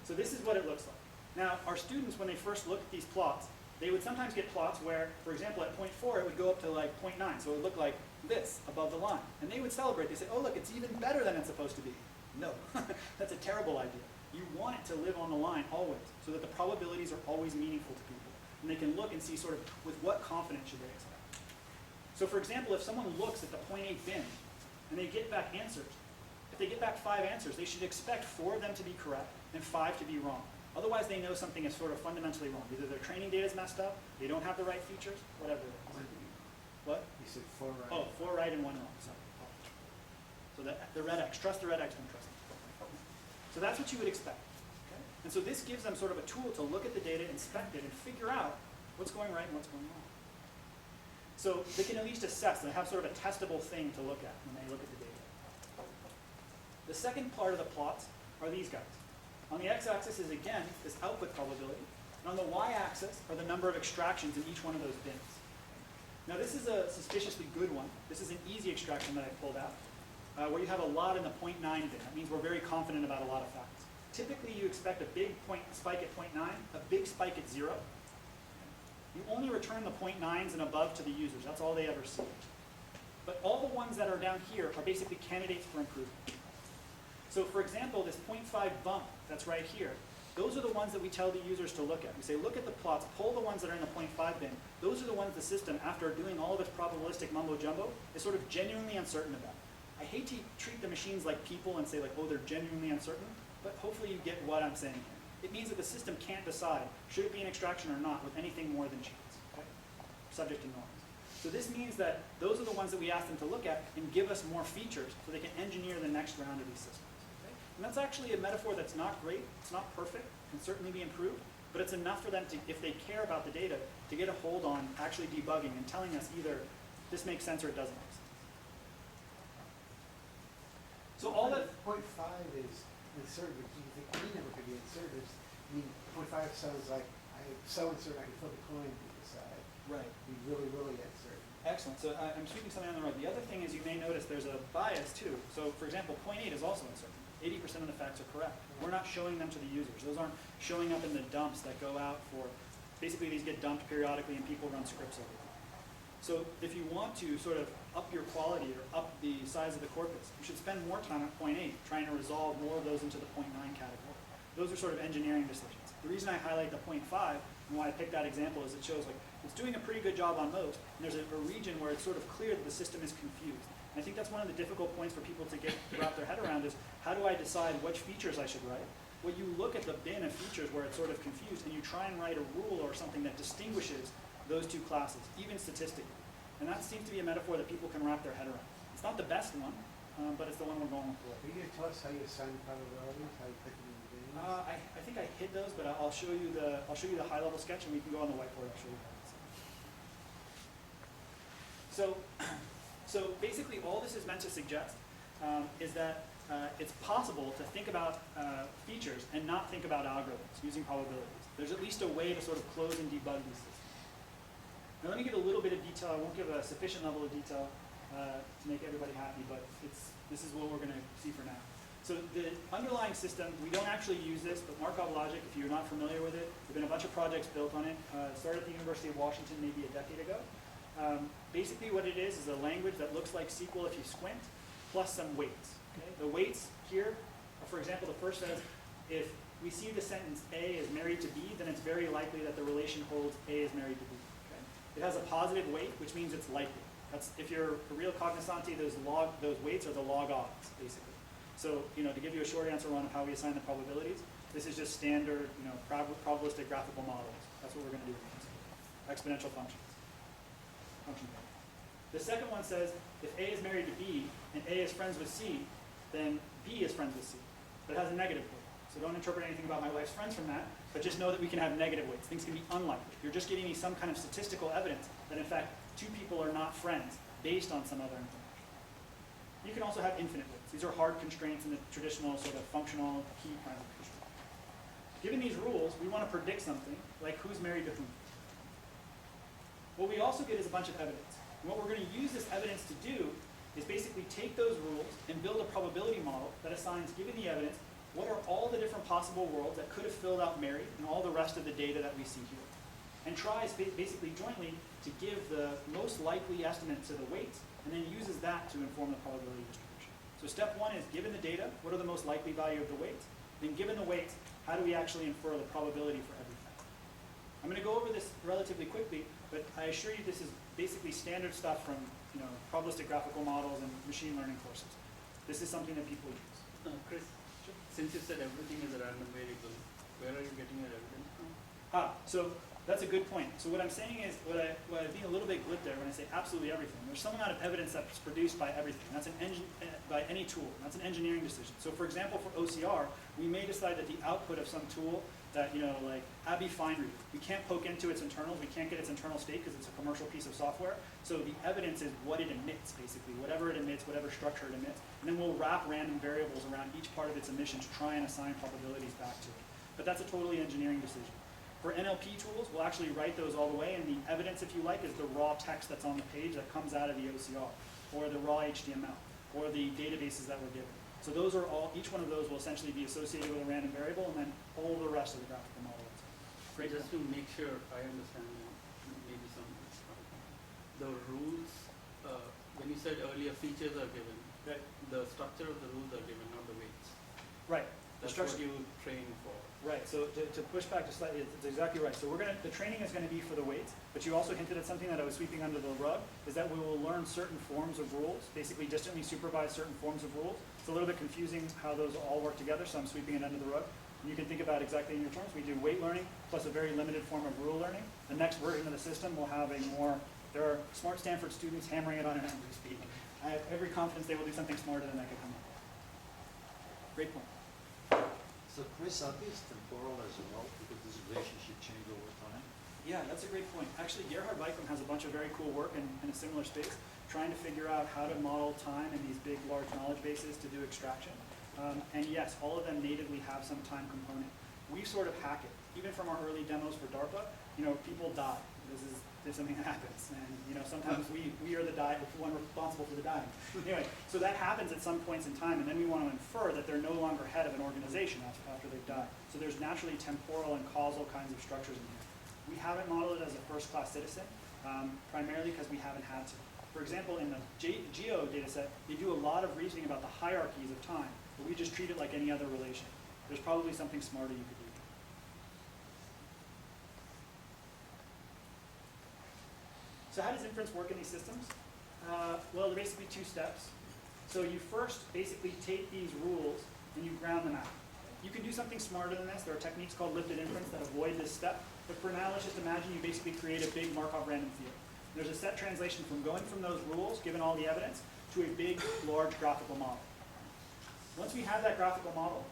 So this is what it looks like. Now, our students, when they first look at these plots, they would sometimes get plots where, for example, at 0.4, it would go up to like 0.9. So it would look like this above the line. And they would celebrate. They say, oh, look, it's even better than it's supposed to be. No, that's a terrible idea. You want it to live on the line always, so that the probabilities are always meaningful to people. And they can look and see sort of with what confidence should they expect. So for example, if someone looks at the 0.8 bin and they get back answers, if they get back 5 answers, they should expect 4 of them to be correct and 5 to be wrong. Otherwise, they know something is sort of fundamentally wrong. Either their training data is messed up, they don't have the right features, whatever it is. What? You said 4 right. Oh, 4 right and 1 wrong. Sorry. So the red X, trust the red X, don't trust it. So that's what you would expect. Okay? And so this gives them sort of a tool to look at the data, inspect it, and figure out what's going right and what's going wrong. So they can at least assess and have sort of a testable thing to look at when they look at the data. The second part of the plots are these guys. On the x-axis is, again, this output probability. And on the y-axis are the number of extractions in each one of those bins. Now this is a suspiciously good one. This is an easy extraction that I pulled out, where you have a lot in the 0.9 bin. That means we're very confident about a lot of facts. Typically you expect a big spike at 0.9, a big spike at 0. You only return the 0.9s and above to the users. That's all they ever see. But all the ones that are down here are basically candidates for improvement. So for example, this 0.5 bump that's right here, those are the ones that we tell the users to look at. We say, look at the plots, pull the ones that are in the 0.5 bin. Those are the ones the system, after doing all of its probabilistic mumbo jumbo, is sort of genuinely uncertain about. I hate to treat the machines like people and say like, oh, they're genuinely uncertain, but hopefully you get what I'm saying here. It means that the system can't decide, should it be an extraction or not, with anything more than chance, okay? Subject to norms. So this means that those are the ones that we ask them to look at and give us more features so they can engineer the next round of these systems. And that's actually a metaphor that's not great, it's not perfect, can certainly be improved, but it's enough for them to, if they care about the data, to get a hold on actually debugging and telling us either this makes sense or it doesn't make sense. So all that... 0.5 is inserted, you think any number could be inserted. I mean, 0.5 sounds like I'm so uncertain I can flip a coin to decide. Right. Be really, really uncertain. Excellent. So I'm sweeping something on the right. The other thing is you may notice there's a bias too. So for example, 0.8 is also uncertain. 80% of the facts are correct. We're not showing them to the users. Those aren't showing up in the dumps that go out for basically these get dumped periodically and people run scripts over them. So if you want to sort of up your quality or up the size of the corpus, you should spend more time at point 8 trying to resolve more of those into the point 9 category. Those are sort of engineering decisions. The reason I highlight the point 5 and why I picked that example is it shows like it's doing a pretty good job on most, and there's a region where it's sort of clear that the system is confused. And I think that's one of the difficult points for people to wrap their head around is how do I decide which features I should write? Well, you look at the bin of features where it's sort of confused and you try and write a rule or something that distinguishes those two classes, even statistically. And that seems to be a metaphor that people can wrap their head around. It's not the best one, but it's the one we're going for. Are you going to tell us how you assign probabilities, how you pick them in the games? I think I hid those, but I'll show you the high level sketch, and we can go on the whiteboard. I'll show you that. So basically, all this is meant to suggest is that it's possible to think about features and not think about algorithms using probabilities. There's at least a way to sort of close and debug these systems. Now let me give a little bit of detail. I won't give a sufficient level of detail to make everybody happy, but this is what we're going to see for now. So the underlying system, we don't actually use this, but Markov logic, if you're not familiar with it, there have been a bunch of projects built on it. It started at the University of Washington maybe a decade ago. Basically what it is a language that looks like SQL if you squint, plus some weights. Okay? The weights here, for example, the first says, if we see the sentence A is married to B, then it's very likely that the relation holds A is married to B. Okay? It has a positive weight, which means it's likely. That's, if you're a real cognoscente, those weights are the log odds, basically. So, to give you a short answer on how we assign the probabilities, this is just standard, probabilistic graphical models. That's what we're going to do with these. Exponential functions. Function point. The second one says, if A is married to B and A is friends with C, then B is friends with C. But it has a negative weight. So don't interpret anything about my wife's friends from that, but just know that we can have negative weights. Things can be unlikely. You're just giving me some kind of statistical evidence that, in fact, two people are not friends based on some other information. You can also have infinite weights. These are hard constraints in the traditional sort of functional key kinds of constraints. Given these rules, we want to predict something like who's married to whom. What we also get is a bunch of evidence. And what we're going to use this evidence to do is basically take those rules and build a probability model that assigns, given the evidence, what are all the different possible worlds that could have filled out married and all the rest of the data that we see here. And tries basically jointly to give the most likely estimate to the weights and then uses that to inform the probability distribution. So step 1 is given the data, what are the most likely value of the weights? Then given the weights, how do we actually infer the probability for everything? I'm going to go over this relatively quickly, but I assure you this is basically standard stuff from probabilistic graphical models and machine learning courses. This is something that people use. Chris, since you said everything is a random variable, where are you getting your evidence from? So that's a good point. So what I'm saying is, what I've been a little bit glib there when I say absolutely everything. There's some amount of evidence that's produced by everything. That's by any tool. That's an engineering decision. So for example, for OCR, we may decide that the output of some tool that, like Abby FineReader, we can't poke into its internals. We can't get its internal state because it's a commercial piece of software. So the evidence is what it emits, basically. Whatever it emits, whatever structure it emits. And then we'll wrap random variables around each part of its emission to try and assign probabilities back to it. But that's a totally engineering decision. For NLP tools, we'll actually write those all the way, and the evidence, if you like, is the raw text that's on the page that comes out of the OCR, or the raw HTML, or the databases that we're given. So those are all, each one of those will essentially be associated with a random variable, and then all the rest of the graphical model. Great. Just to make sure I understand maybe some, the rules, when you said earlier features are given, Right. the structure of the rules are given, not the weights. Right. The That's structure. what you train for. Right, so to push back just slightly, it's exactly right. So the training is going to be for the weights, but you also hinted at something that I was sweeping under the rug, is that we will learn certain forms of rules, basically distantly supervise certain forms of rules. It's a little bit confusing how those all work together, so I'm sweeping it under the rug. And you can think about exactly in your terms. We do weight learning plus a very limited form of rule learning. The next version of the system will have there are smart Stanford students hammering it on it as we speak. I have every confidence they will do something smarter than I could come up with. Great point. So Chris, are these temporal as well, because this relationship change over time? Yeah, that's a great point. Actually, Gerhard Weichmann has a bunch of very cool work in a similar space, trying to figure out how to model time in these big, large knowledge bases to do extraction. And yes, all of them natively have some time component. We sort of hack it. Even from our early demos for DARPA, people die. There's something that happens, and sometimes we are the one responsible for the dying. Anyway, so that happens at some points in time, and then we want to infer that they're no longer head of an organization after they've died. So there's naturally temporal and causal kinds of structures in here. We haven't modeled it as a first-class citizen, primarily because we haven't had to. For example, in the Geo data set, they do a lot of reasoning about the hierarchies of time, but we just treat it like any other relation. There's probably something smarter you could do. So how does inference work in these systems? Well, there are basically two steps. So you first basically take these rules and you ground them out. You can do something smarter than this. There are techniques called lifted inference that avoid this step. But for now, let's just imagine you basically create a big Markov random field. There's a set translation from going from those rules, given all the evidence, to a big, large graphical model. Once we have that graphical model,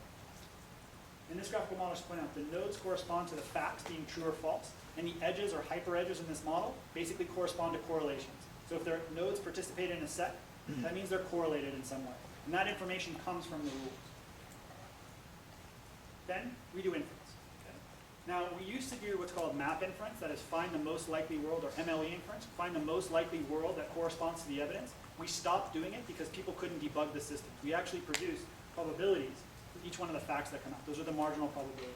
in this graphical model, just point out the nodes correspond to the facts being true or false, and the edges or hyperedges in this model basically correspond to correlations. So if their nodes participate in a set, that means they're correlated in some way. And that information comes from the rules. Then we do inference. Okay? Now, we used to do what's called map inference, that is find the most likely world, or MLE inference, find the most likely world that corresponds to the evidence. We stopped doing it because people couldn't debug the systems. We actually produced probabilities for each one of the facts that come out. Those are the marginal probabilities.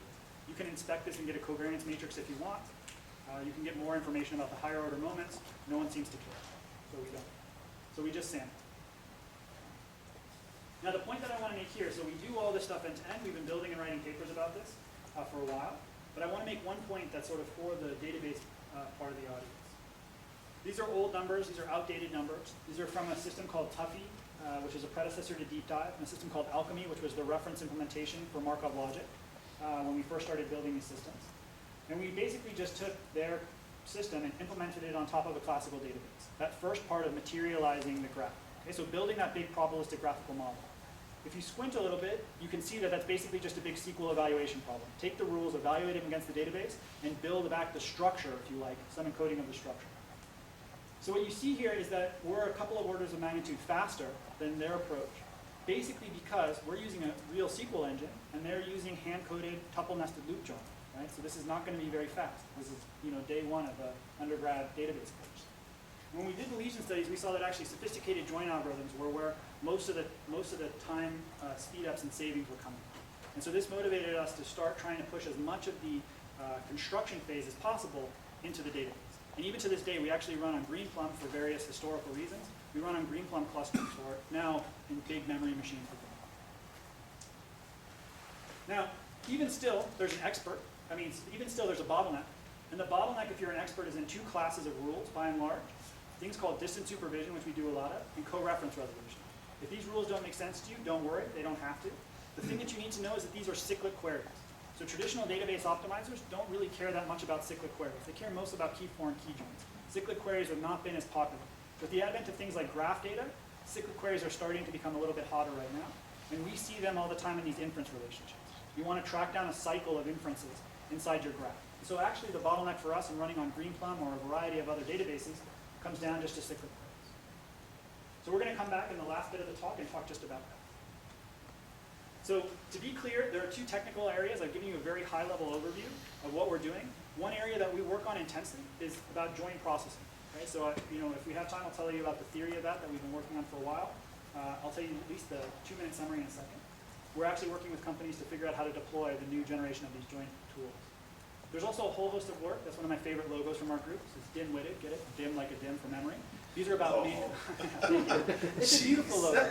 You can inspect this and get a covariance matrix if you want. You can get more information about the higher order moments. No one seems to care, so we don't. So we just sample. Now the point that I want to make here, so we do all this stuff end to end. We've been building and writing papers about this for a while. But I want to make one point that's sort of for the database part of the audience. These are old numbers. These are outdated numbers. These are from a system called Tuffy, which is a predecessor to Deep Dive, and a system called Alchemy, which was the reference implementation for Markov logic when we first started building these systems. And we basically just took their system and implemented it on top of a classical database. That first part of materializing the graph. Okay, so building that big probabilistic graphical model. If you squint a little bit, you can see that that's basically just a big SQL evaluation problem. Take the rules, evaluate them against the database, and build back the structure, if you like, some encoding of the structure. So what you see here is that we're a couple of orders of magnitude faster than their approach, basically because we're using a real SQL engine, and they're using hand-coded tuple-nested loop join. Right? So this is not going to be very fast. This is day one of an undergrad database course. When we did the lesion studies, we saw that actually sophisticated join algorithms were where most of the time speed-ups and savings were coming from. And so this motivated us to start trying to push as much of the construction phase as possible into the database. And even to this day, we actually run on Greenplum for various historical reasons. We run on Greenplum clusters, or now in big memory machines for Greenplum. Now, even still, there's an expert. Even still, there's a bottleneck. And the bottleneck, if you're an expert, is in two classes of rules, by and large. Things called distant supervision, which we do a lot of, and co-reference resolution. If these rules don't make sense to you, don't worry, they don't have to. The thing that you need to know is that these are cyclic queries. So traditional database optimizers don't really care that much about cyclic queries. They care most about key foreign key joins. Cyclic queries have not been as popular. With the advent of things like graph data, cyclic queries are starting to become a little bit hotter right now. And we see them all the time in these inference relationships. You want to track down a cycle of inferences inside your graph. So actually the bottleneck for us in running on Greenplum or a variety of other databases comes down just to cyclic queries. So we're going to come back in the last bit of the talk and talk just about that. So to be clear, there are two technical areas. I've given you a very high-level overview of what we're doing. One area that we work on intensely is about join processing. Okay? So if we have time, I'll tell you about the theory of that we've been working on for a while. I'll tell you at least the 2-minute summary in a second. We're actually working with companies to figure out how to deploy the new generation of these join tools. There's also a whole host of work. That's one of my favorite logos from our group. It's dim-witted, get it? Dim like a dim for memory. These are about It's a beautiful logo.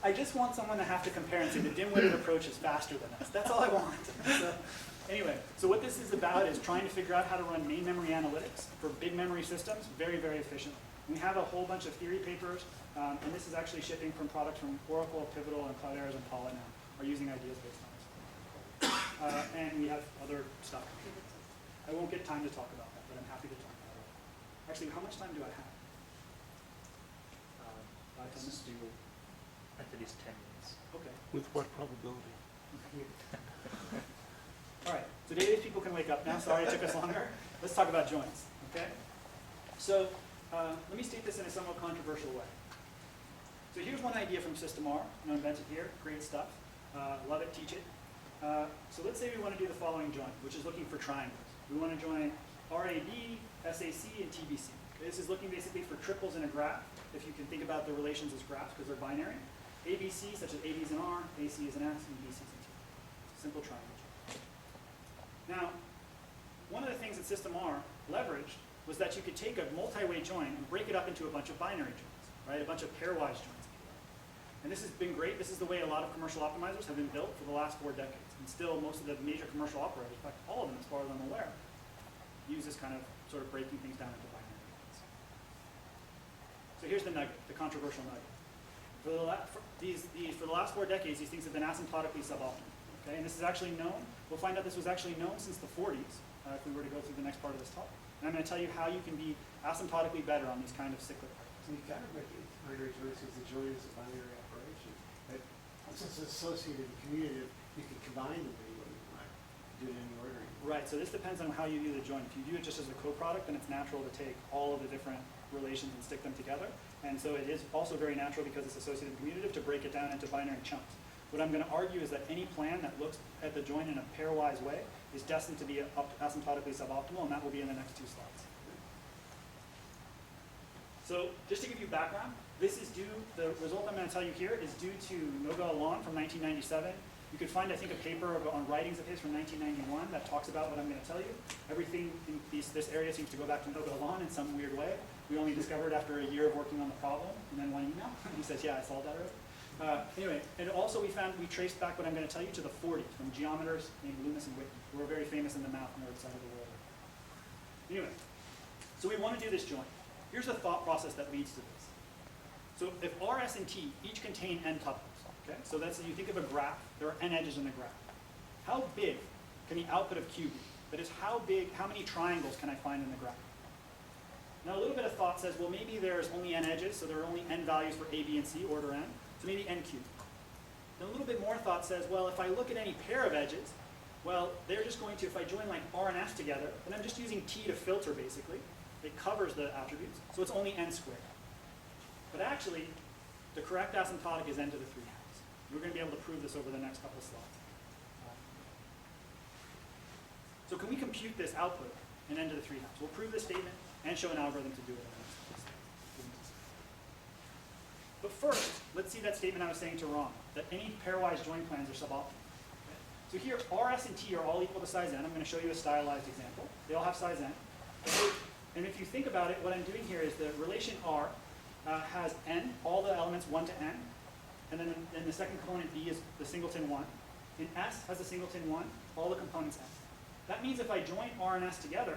I just want someone to have to compare and say the dim-witted approach is faster than us. That's all I want. Anyway, so what this is about is trying to figure out how to run main memory analytics for big memory systems very, very efficiently. We have a whole bunch of theory papers, and this is actually shipping from products from Oracle, Pivotal, and Cloudera's and Paula now, are using ideas based on this. And we have other stuff. I won't get time to talk about that, but I'm happy to talk about it. Actually, how much time do I have? 5 Let's minutes? do at least 10 minutes. Okay. With what probability? All right, so database people can wake up now. Sorry it took us longer. Let's talk about joins, okay? So let me state this in a somewhat controversial way. So here's one idea from System R, invented here, great stuff. Love it, teach it. So let's say we want to do the following join, which is looking for triangles. We want to join RAB, SAC, and TBC. This is looking basically for triples in a graph, if you can think about the relations as graphs because they're binary. ABC, such as AB is an R, AC is an S, and BC is an T. Simple triangle. Now, one of the things that System R leveraged was that you could take a multi-way join and break it up into a bunch of binary joins, right? A bunch of pairwise joins. And this has been great. This is the way a lot of commercial optimizers have been built for the last 4 decades. And still, most of the major commercial operators, in fact, all of them, as far as I'm aware, use this kind of sort of breaking things down into binary joins. So here's the nugget, the controversial nugget. For the last 4 decades, these things have been asymptotically suboptimal. Okay? And this is actually known. We'll find out this was actually known since the 40s, if we were to go through the next part of this talk. And I'm going to tell you how you can be asymptotically better on these kind of cyclic particles. So you kind of make it binary joins because the join is a binary operation. But since it's associated and commutative, you can combine them anyway you want. Do it in any ordering. Right, so this depends on how you do the join. If you do it just as a coproduct, then it's natural to take all of the different relations and stick them together. And so it is also very natural, because it's associated and commutative, to break it down into binary chunks. What I'm going to argue is that any plan that looks at the join in a pairwise way is destined to be asymptotically suboptimal, and that will be in the next 2 slides. So just to give you background, the result I'm going to tell you here is due to Noga Alon from 1997. You could find, I think, a paper on writings of his from 1991 that talks about what I'm going to tell you. Everything in this area seems to go back to Noga Alon in some weird way. We only discovered after a year of working on the problem, and then 1 email. He says, yeah, I solved that already. Anyway, and also we traced back what I'm going to tell you to the 40s from geometers named Loomis and Whitney, who are very famous in the math nerd side of the world. Anyway, so we want to do this join. Here's the thought process that leads to this. So if R, S, and T each contain n tuples, okay? So that's, you think of a graph, there are n edges in the graph. How big can the output of Q be? That is, how many triangles can I find in the graph? Now a little bit of thought says, well, maybe there's only n edges, so there are only n values for A, B, and C, order n, so maybe n cubed. Then a little bit more thought says, well, if I look at any pair of edges, well, they're just going to, if I join like R and S together, then I'm just using T to filter, basically. It covers the attributes, so it's only n squared. But actually, the correct asymptotic is n to the 3 halves. We're going to be able to prove this over the next couple slides. So can we compute this output in n to the 3 halves? We'll prove this statement and show an algorithm to do it in the next slide. But first, let's see that statement I was saying to Ron, that any pairwise join plans are suboptimal. Okay? So here, R, S, and T are all equal to size n. I'm going to show you a stylized example. They all have size n. And if you think about it, what I'm doing here is the relation R has n, all the elements 1 to n, and then in the second component B is the singleton 1. In S has a singleton 1, all the components n. That means if I join R and S together,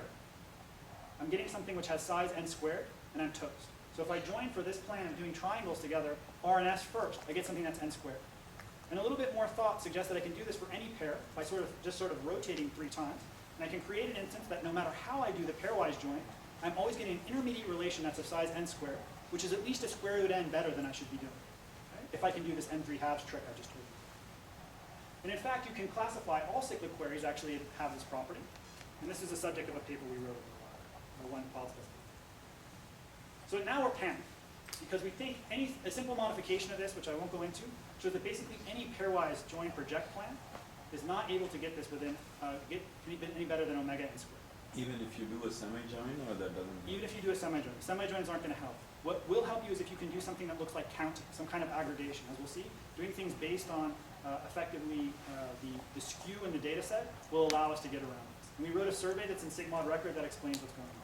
I'm getting something which has size n squared, and I'm toast. So if I join for this plan of doing triangles together, R and S first, I get something that's n squared. And a little bit more thought suggests that I can do this for any pair by just sort of rotating 3 times. And I can create an instance that no matter how I do the pairwise join, I'm always getting an intermediate relation that's of size n squared, which is at least a square root n better than I should be doing. Okay? If I can do this n3 halves trick I just told you. And in fact, you can classify all cyclic queries actually have this property. And this is the subject of a paper we wrote or one positive. So now we're panicked, because we think a simple modification of this, which I won't go into, shows that basically any pairwise join project plan is not able to get this within, get any better than omega n squared. Even if you do a semi-join, or that doesn't? Even if you do a semi-join. Semi-joins aren't going to help. What will help you is if you can do something that looks like counting, some kind of aggregation. As we'll see, doing things based on effectively the skew in the data set will allow us to get around this. And we wrote a survey that's in Sigmod record that explains what's going on.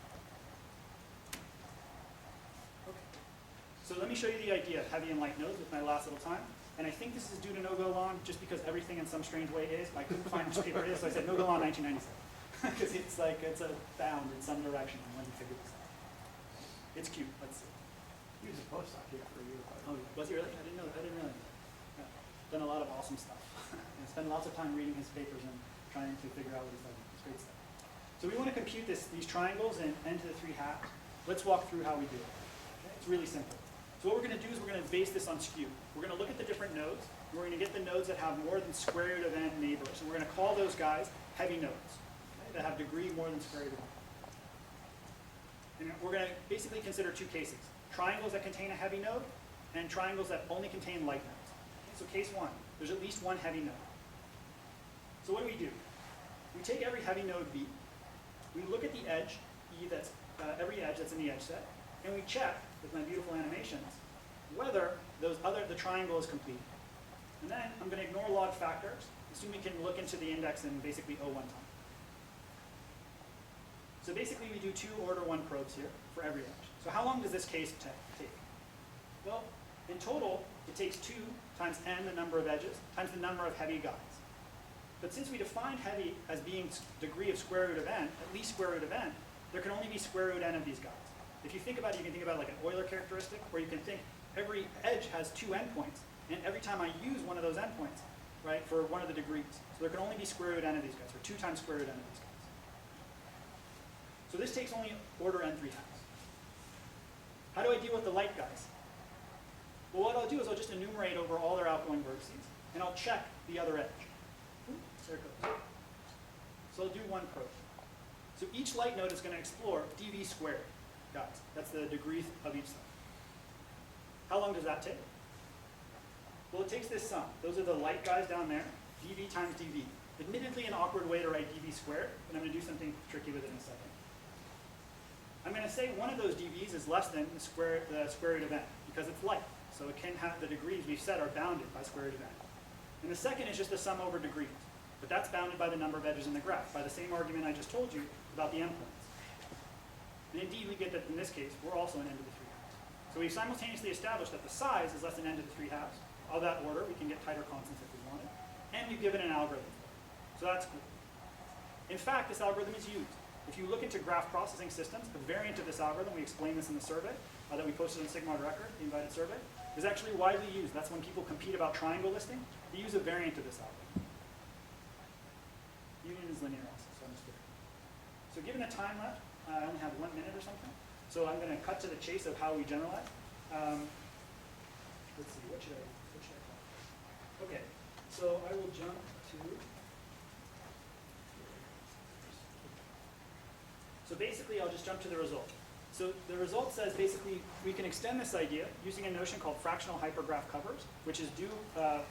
Okay. So let me show you the idea of heavy and light nodes with my last little time. And I think this is due to Noga Alon, just because everything in some strange way is. I couldn't find which paper it is, so I said Noga Alon 1997. Because it's like, it's a bound in some direction when you figure this out. It's cute, let's see. He was a postdoc here for a year. Oh, was he really? I didn't know that. Yeah. Done a lot of awesome stuff. And spent lots of time reading his papers and trying to figure out what he's done. It's great stuff. So we want to compute these triangles in n to the 3 halves. Let's walk through how we do it. Okay? It's really simple. So what we're going to do is we're going to base this on skew. We're going to look at the different nodes. We're going to get the nodes that have more than square root of n neighbors. And we're going to call those guys heavy nodes, okay, that have degree more than square root of n. And we're going to basically consider 2 cases. Triangles that contain a heavy node and triangles that only contain light nodes. Okay, so case 1, there's at least one heavy node. So what do? We take every heavy node B, we look at the edge, E that's every edge that's in the edge set, and we check with my beautiful animations whether the triangle is complete. And then I'm going to ignore log factors, assume we can look into the index in basically O1 time. So basically we do 2 order 1 probes here for every edge. So how long does this case take? Well, in total, it takes 2 times n, the number of edges, times the number of heavy guides. But since we defined heavy as being degree of square root of n, at least square root of n, there can only be square root n of these guides. If you think about it, you can think about it like an Euler characteristic, where you can think every edge has 2 endpoints, and every time I use one of those endpoints, right, for one of the degrees. So there can only be square root n of these guys, or 2 times square root n of these guys. So this takes only order n 3 times. How do I deal with the light guys? Well, what I'll do is I'll just enumerate over all their outgoing vertices, and I'll check the other edge. There it goes. So I'll do 1 probe. So each light node is going to explore dv squared, guys. That's the degree of each side. How long does that take? Well, it takes this sum. Those are the light guys down there, dv times dv. Admittedly, an awkward way to write dv squared, but I'm going to do something tricky with it in a second. I'm going to say one of those dv's is less than the square root of n, because it's light. So it can have the degrees we've said are bounded by square root of n. And the second is just the sum over degrees. But that's bounded by the number of edges in the graph, by the same argument I just told you about the endpoints. And indeed, we get that in this case, we're also an n to the 3 halves. So we've simultaneously established that the size is less than n to the 3 halves. Of that order, we can get tighter constants if we wanted. And we've given an algorithm for it. So that's cool. In fact, this algorithm is used. If you look into graph processing systems, a variant of this algorithm, we explain this in the survey that we posted on Sigma Record, the invited survey, is actually widely used. That's when people compete about triangle listing. They use a variant of this algorithm. Union is linear also, so I'm just kidding. So given the time left, I only have 1 minute or something. So I'm going to cut to the chase of how we generalize. Let's see, what should I call? Okay, so I will jump to. So basically, I'll just jump to the result. So the result says basically we can extend this idea using a notion called fractional hypergraph covers, which is due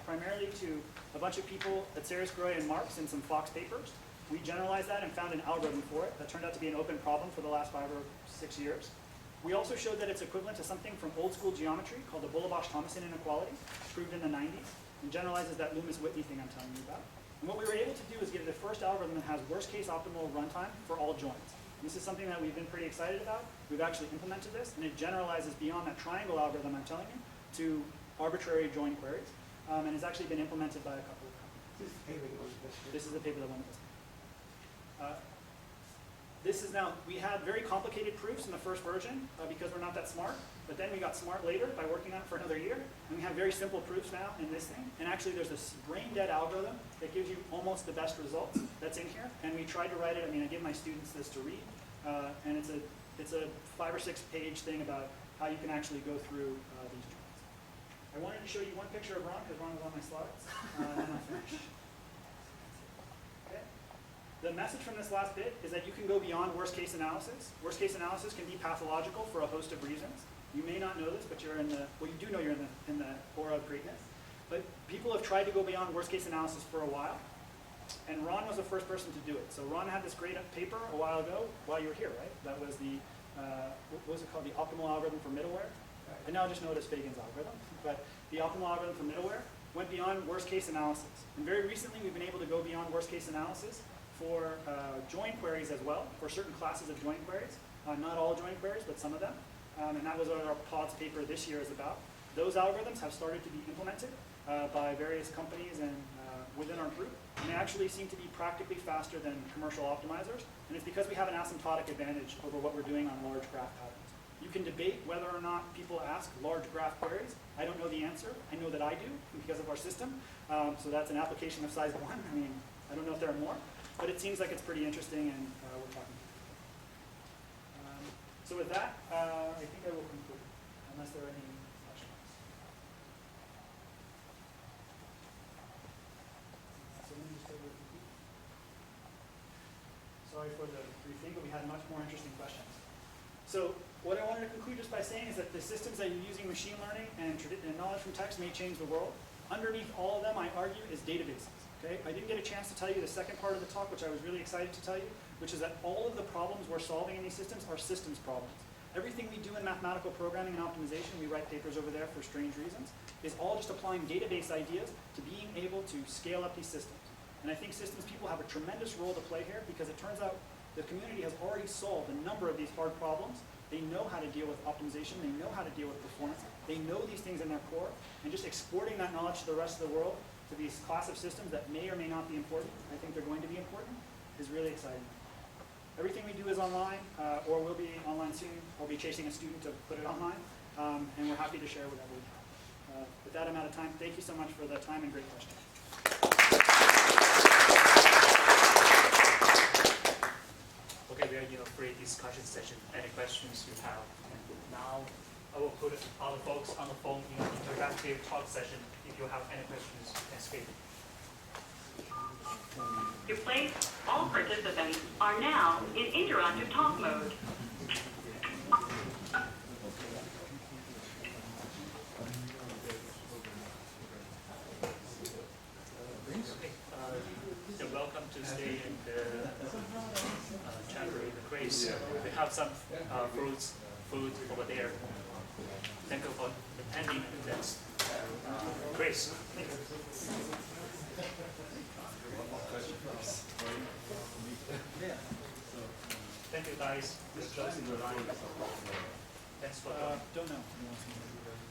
primarily to a bunch of people at Saris-Groy and Marx in some Fox papers. We generalized that and found an algorithm for it that turned out to be an open problem for the last 5 or 6 years. We also showed that it's equivalent to something from old school geometry called the Bullebosh-Thomason inequality, proved in the 90s, and generalizes that Loomis-Whitney thing I'm telling you about. And what we were able to do is give the first algorithm that has worst case optimal runtime for all joins. This is something that we've been pretty excited about. We've actually implemented this, and it generalizes beyond that triangle algorithm I'm telling you to arbitrary join queries, and has actually been implemented by a couple of companies. This is the paper that won this. This is now, we had very complicated proofs in the first version because we're not that smart, but then we got smart later by working on it for another year, and we have very simple proofs now in this thing. And actually there's this brain-dead algorithm that gives you almost the best results that's in here, and we tried to write it. I mean, I give my students this to read, and it's a 5 or 6 page thing about how you can actually go through these joins. I wanted to show you one picture of Ron, because Ron was on my slides, and then I finished. Okay. The message from this last bit is that you can go beyond worst case analysis. Worst case analysis can be pathological for a host of reasons. You may not know this, but you're in the, well, you do know you're in the aura of greatness. But people have tried to go beyond worst case analysis for a while. And Ron was the first person to do it. So Ron had this great paper a while ago, while you were here, right? That was the, what was it called? The optimal algorithm for middleware. I now just know it as Fagin's algorithm. But the optimal algorithm for middleware went beyond worst case analysis. And very recently, we've been able to go beyond worst case analysis for join queries as well, for certain classes of join queries. Not all join queries, but some of them. And that was what our PODS paper this year is about. Those algorithms have started to be implemented by various companies and within our group. And they actually seem to be practically faster than commercial optimizers. And it's because we have an asymptotic advantage over what we're doing on large graph patterns. You can debate whether or not people ask large graph queries. I don't know the answer. I know that I do because of our system. So that's an application of size 1. I mean, I don't know if there are more. But it seems like it's pretty interesting, and we're talking. So with that, I think I will conclude, unless there are any questions. So let me just go to conclude. Sorry for the briefing, but we had much more interesting questions. So what I wanted to conclude just by saying is that the systems that you're using machine learning and knowledge from text may change the world. Underneath all of them, I argue, is databases. Okay? I didn't get a chance to tell you the second part of the talk, which I was really excited to tell you, which is that all of the problems we're solving in these systems are systems problems. Everything we do in mathematical programming and optimization, we write papers over there for strange reasons, is all just applying database ideas to being able to scale up these systems. And I think systems people have a tremendous role to play here because it turns out The community has already solved a number of these hard problems. They know how to deal with optimization. They know how to deal with performance. They know these things in their core, and just exporting that knowledge to the rest of the world, to these class of systems that may or may not be important, I think they're going to be important, is really exciting. Everything we do is online, or will be online soon. We'll be chasing a student to put it online, and we're happy to share whatever we have. With that, I'm out of time. Thank you so much for the time and great questions. Okay, we are in a free discussion session. Any questions you have? And now I will put other folks on the phone in an interactive talk session. If you have any questions, you can speak. All participants are now in interactive talk mode. Okay, you're welcome to stay in the chamber in the Grace. We have some food over there. Thank you for attending this Grace. Thank you guys. This closing the line. Thanks for coming. Don't know.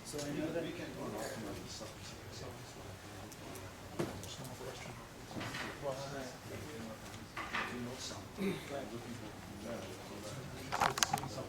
So I know that. We can go and optimize the stuff. Do you know some? Looking for